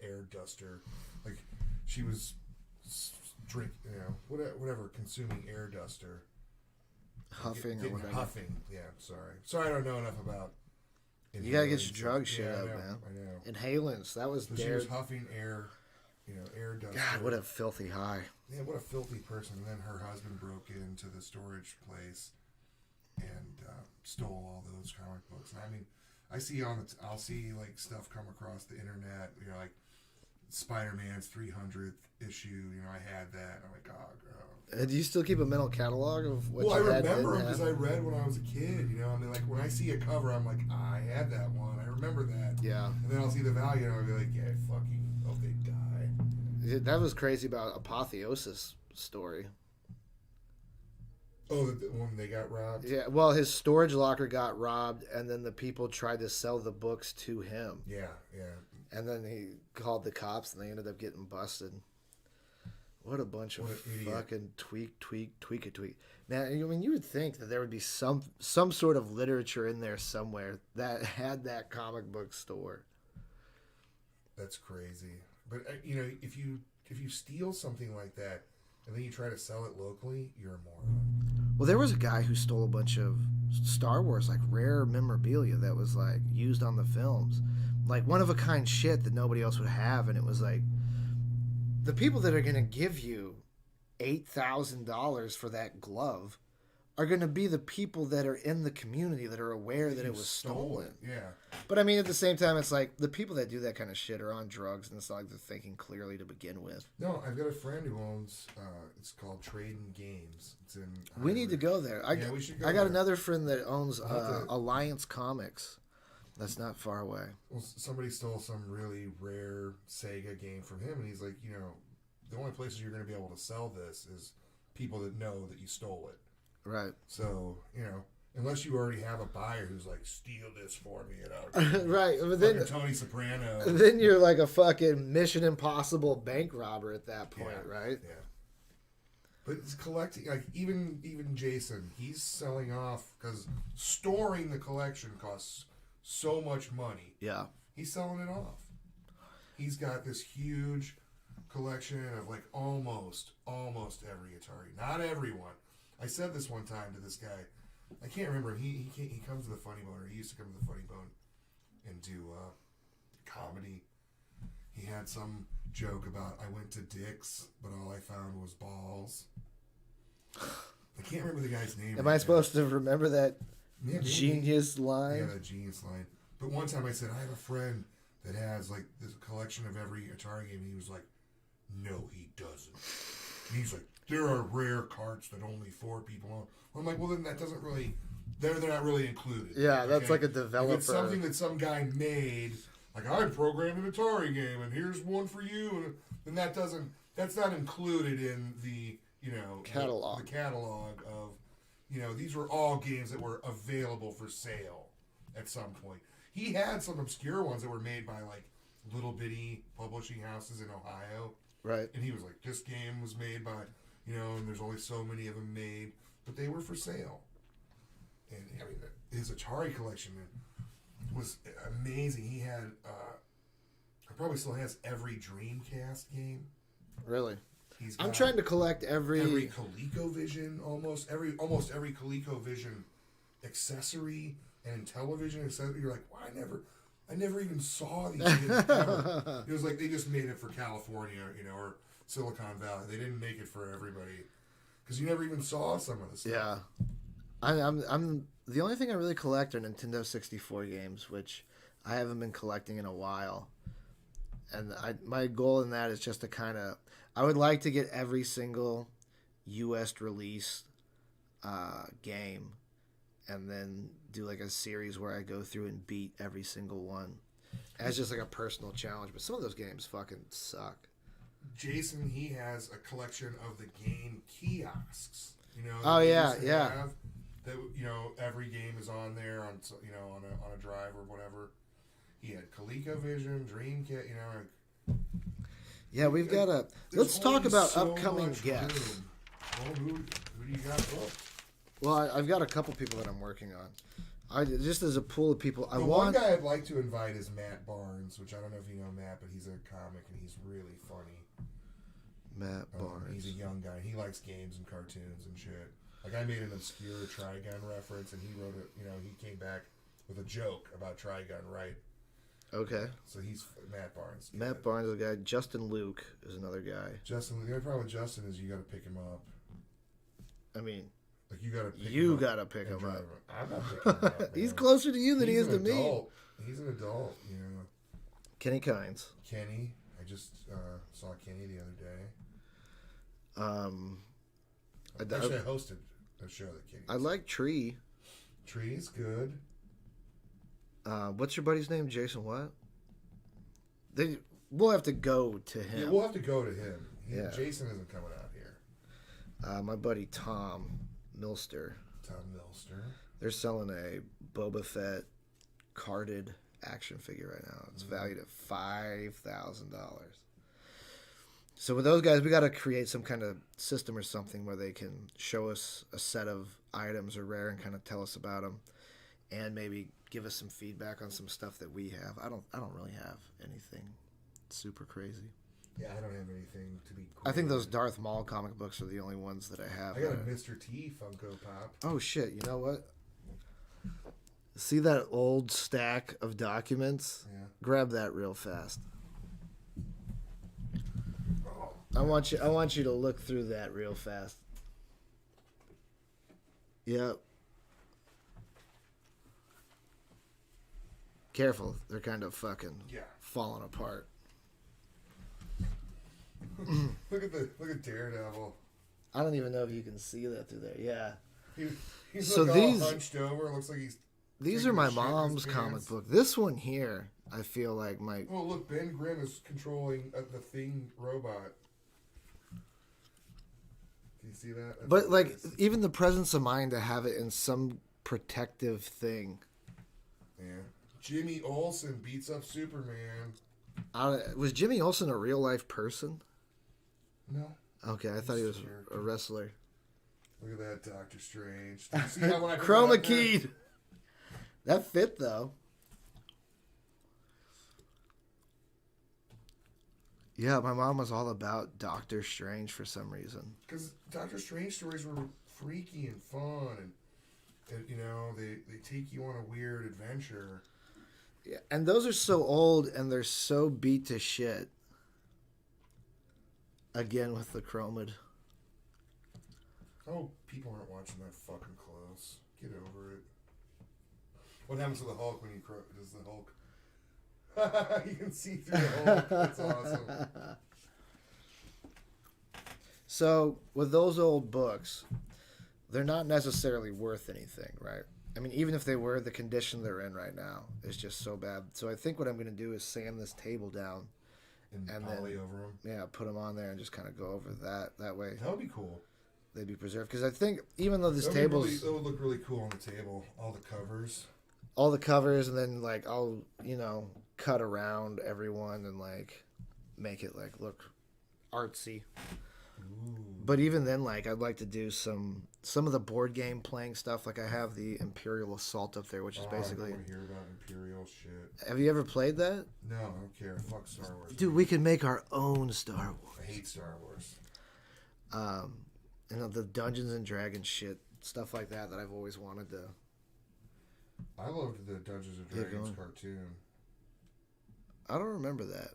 air duster, like she was whatever, consuming air duster. Huffing or Getting whatever. Huffing, yeah. Sorry, I don't know enough about. You gotta get your inhalants. drug shit Yeah, out, I know, man. I know. Inhalants. That was So she their. was huffing air, air dust. God, what a filthy high. Yeah, what a filthy person. And then her husband broke into the storage place and stole all those comic books. And I mean, I'll see like stuff come across the internet. Like Spider-Man's 300th issue. I had that. I'm like, oh, girl. Do you still keep a mental catalog of what Well, I you had? remember them didn't because have? I read when I was a kid. I mean, like when I see a cover, I'm like, I had that one. I remember that. Yeah. And then I'll see the value, and I'll be like, yeah, fucking, hope they die. That was crazy about Apotheosis story. Oh, the one they got robbed. Yeah, well, his storage locker got robbed, and then the people tried to sell the books to him. Yeah. And then he called the cops, and they ended up getting busted. What a bunch of What an idiot. fucking tweak. Man, I mean, you would think that there would be some sort of literature in there somewhere that had that comic book store. That's crazy. But if you steal something like that and then you try to sell it locally, you're a moron. Well, there was a guy who stole a bunch of Star Wars, like rare memorabilia that was like used on the films, like one of a kind shit that nobody else would have, and it was like the people that are going to give you $8,000 for that glove are going to be the people that are in the community that are aware that it was stolen. Yeah. But I mean, at the same time, it's like the people that do that kind of shit are on drugs, and it's not like they're thinking clearly to begin with. No, I've got a friend who owns. It's called Trading Games. It's in. We need to go there. Yeah, we should go I got there. another friend that owns We'll have to- Alliance Comics. That's not far away. Well, somebody stole some really rare Sega game from him, and he's like, the only places you're going to be able to sell this is people that know that you stole it. Right. So, unless you already have a buyer who's like, steal this for me, and Right. But fucking then, Tony Soprano. then you're like a fucking Mission Impossible bank robber at that point, Yeah, right? Yeah. But it's collecting, like even Jason, he's selling off because storing the collection costs so much money. Yeah. He's selling it off. He's got this huge collection of like almost every Atari. Not everyone. I said this one time to this guy. I can't remember. He comes to the Funny Bone, or he used to come to the Funny Bone and do comedy. He had some joke about I went to Dick's, but all I found was balls. I can't remember the guy's name. Am I supposed to remember that Yeah, maybe. genius Yeah, line? that genius line. But one time I said, I have a friend that has like this collection of every Atari game, and he was like, no, he doesn't. And he's like, there are rare carts that only 4 people own. I'm like, well, then that doesn't really, they're not really included. Yeah, that's like a If developer. it's something that some guy made, like I programmed an Atari game, and here's one for you, and then that's not included in the, Catalog. The catalog of, these were all games that were available for sale at some point. He had some obscure ones that were made by like little bitty publishing houses in Ohio. Right. And he was like, this game was made by, and there's only so many of them made, but they were for sale. And I mean, his Atari collection was amazing. He had, probably still has every Dreamcast game. Really. He's I'm got trying to collect every ColecoVision, almost every ColecoVision accessory and television accessory. You're like, well, I never even saw these things ever. It was like they just made it for California, or Silicon Valley. They didn't make it for everybody because you never even saw some of the stuff. Yeah. I'm the only thing I really collect are Nintendo 64 games, which I haven't been collecting in a while. And my goal in that is just to kind of, I would like to get every single U.S. release game, and then do like a series where I go through and beat every single one as just like a personal challenge. But some of those games fucking suck. Jason, he has a collection of the game kiosks. Oh, that we yeah, used to yeah. have, that every game is on there on on a drive or whatever. He had ColecoVision, Dreamcast. Yeah, we've got a. There's Let's talk only about so upcoming much guests. room. Well, who do you got booked? Well, I've got a couple people that I'm working on. Just as a pool of people, I The want. one guy I'd like to invite is Matt Barnes, which I don't know if you know Matt, but he's a comic and he's really funny. Matt Barnes. He's a young guy. He likes games and cartoons and shit. Like I made an obscure Trigun reference, and he wrote it. He came back with a joke about Trigun, right? Okay. So he's Matt Barnes. Matt Barnes is a guy. Justin Luke is another guy. Justin. The only problem with Justin is you got to pick him up. I mean, Like you got to. Pick you him up got to pick and him drive up. I'm not picking him up. He's man. closer to you than he He's is to an me. adult. He's an adult. Kenny Kynes. Kenny. I just saw Kenny the other day. I Actually, I hosted a show that Kenny. I like Tree. Tree's good. What's your buddy's name? Jason what? We'll have to go to Yeah, him. we'll have to go to him. Yeah. Jason isn't coming out here. My buddy Tom Milster. Tom Milster. They're selling a Boba Fett carded action figure right now. It's valued at $5,000. So with those guys, we got to create some kind of system or something where they can show us a set of items or rare and kind of tell us about them, and maybe give us some feedback on some stuff that we have. I don't really have anything super crazy. Yeah, I don't have anything to be. I think those Darth Maul comic books are the only ones that I have. I got a Mr. T Funko Pop. Oh shit! You know what? See that old stack of documents? Yeah. Grab that real fast. Oh, I want you to look through that real fast. Yep. Careful, they're kind of fucking yeah. falling apart. Look at Daredevil. I don't even know if you can see that through there. Yeah. He's So like these- all hunched over. Looks like he's. These taking are my a shit in his mom's pants. comic book. This one here, I feel like might. Oh look, Ben Grimm is controlling the Thing robot. Can you see that? That's But what like, it is. even the presence of mind to have it in some protective thing. Yeah. Jimmy Olsen beats up Superman. Was Jimmy Olsen a real life person? No. Okay, I thought he was Character. a wrestler. Look at that, Doctor Strange. Do you see how when I put Chroma that up there- keyed. That fit though. Yeah, my mom was all about Doctor Strange for some reason. Because Doctor Strange stories were freaky and fun, and you know they take you on a weird adventure. Yeah, and those are so old and they're so beat to shit. Again with the chromid. Oh, people aren't watching that fucking close. Get over it. What happens to the Hulk when he does the Hulk? You can see through the Hulk. That's awesome. So with those old books, they're not necessarily worth anything, right? I mean, even if they were, the condition they're in right now is just so bad. So I think what I'm going to do is sand this table down, And And poly then- over them. yeah, put them on there and just kind of go over that. That way That would be cool. they'd be preserved. Because I think even though this That table's that would look really cool on the table. All the covers. all the covers, and then like I'll cut around everyone and like make it like look artsy. Ooh. But even then, like I'd like to do some of the board game playing stuff. Like I have the Imperial Assault up there, which is I basically. don't want to hear about Imperial shit. Have you ever played that? No, I don't care. Fuck Star Wars. Dude, we can make our own Star Wars. I hate Star Wars. The Dungeons and Dragons shit, stuff like that I've always wanted to. I loved the Dungeons and Yeah, Dragons go on. cartoon. I don't remember that.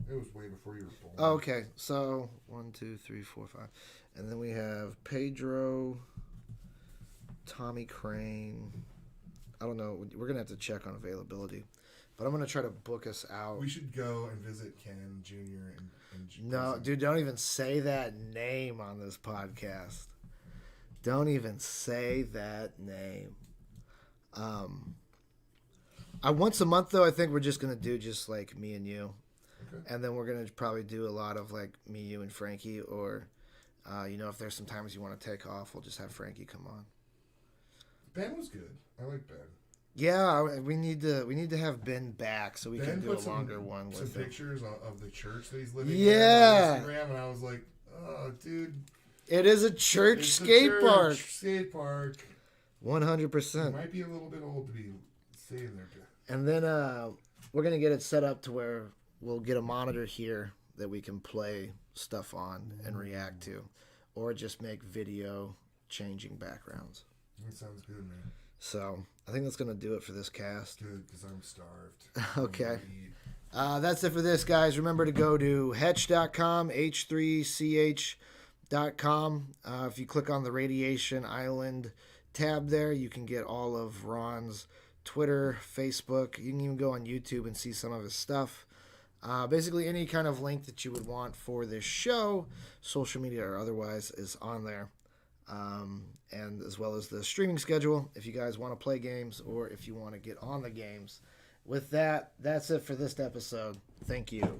It was way before you were born. Oh, okay. So 1, 2, 3, 4, 5, and then we have Pedro, Tommy Crane. I don't know. We're gonna have to check on availability, but I'm gonna try to book us out. We should go and visit Ken Jr. and No, dude, don't even say that name on this podcast. Don't even say that name. Once a month though, I think we're just gonna do just like me and you, Okay. and then we're gonna probably do a lot of like me, you, and Frankie, or if there's some times you want to take off, we'll just have Frankie come on. Ben was good. I like Ben. Yeah, we need to have Ben back so we Ben can do a put some, one some with him. pictures of the church that he's living Yeah. in on Instagram, and I was like, oh, dude. It is a church it's a skate church park. Skate park. 100%. It might be a little bit old to be staying there. And then we're going to get it set up to where we'll get a monitor here that we can play stuff on and react to, or just make video changing backgrounds. That sounds good, man. So I think that's going to do it for this cast. Good, because I'm starved. Okay. I'm gonna eat. That's it for this, guys. Remember to go to hetch.com, h3ch.com. If you click on the Radiation Island tab there, you can get all of Ron's Twitter, Facebook. You can even go on YouTube and see some of his stuff. Basically, any kind of link that you would want for this show, social media or otherwise, is on there. And as well as the streaming schedule if you guys want to play games or if you want to get on the games. With that, that's it for this episode. Thank you.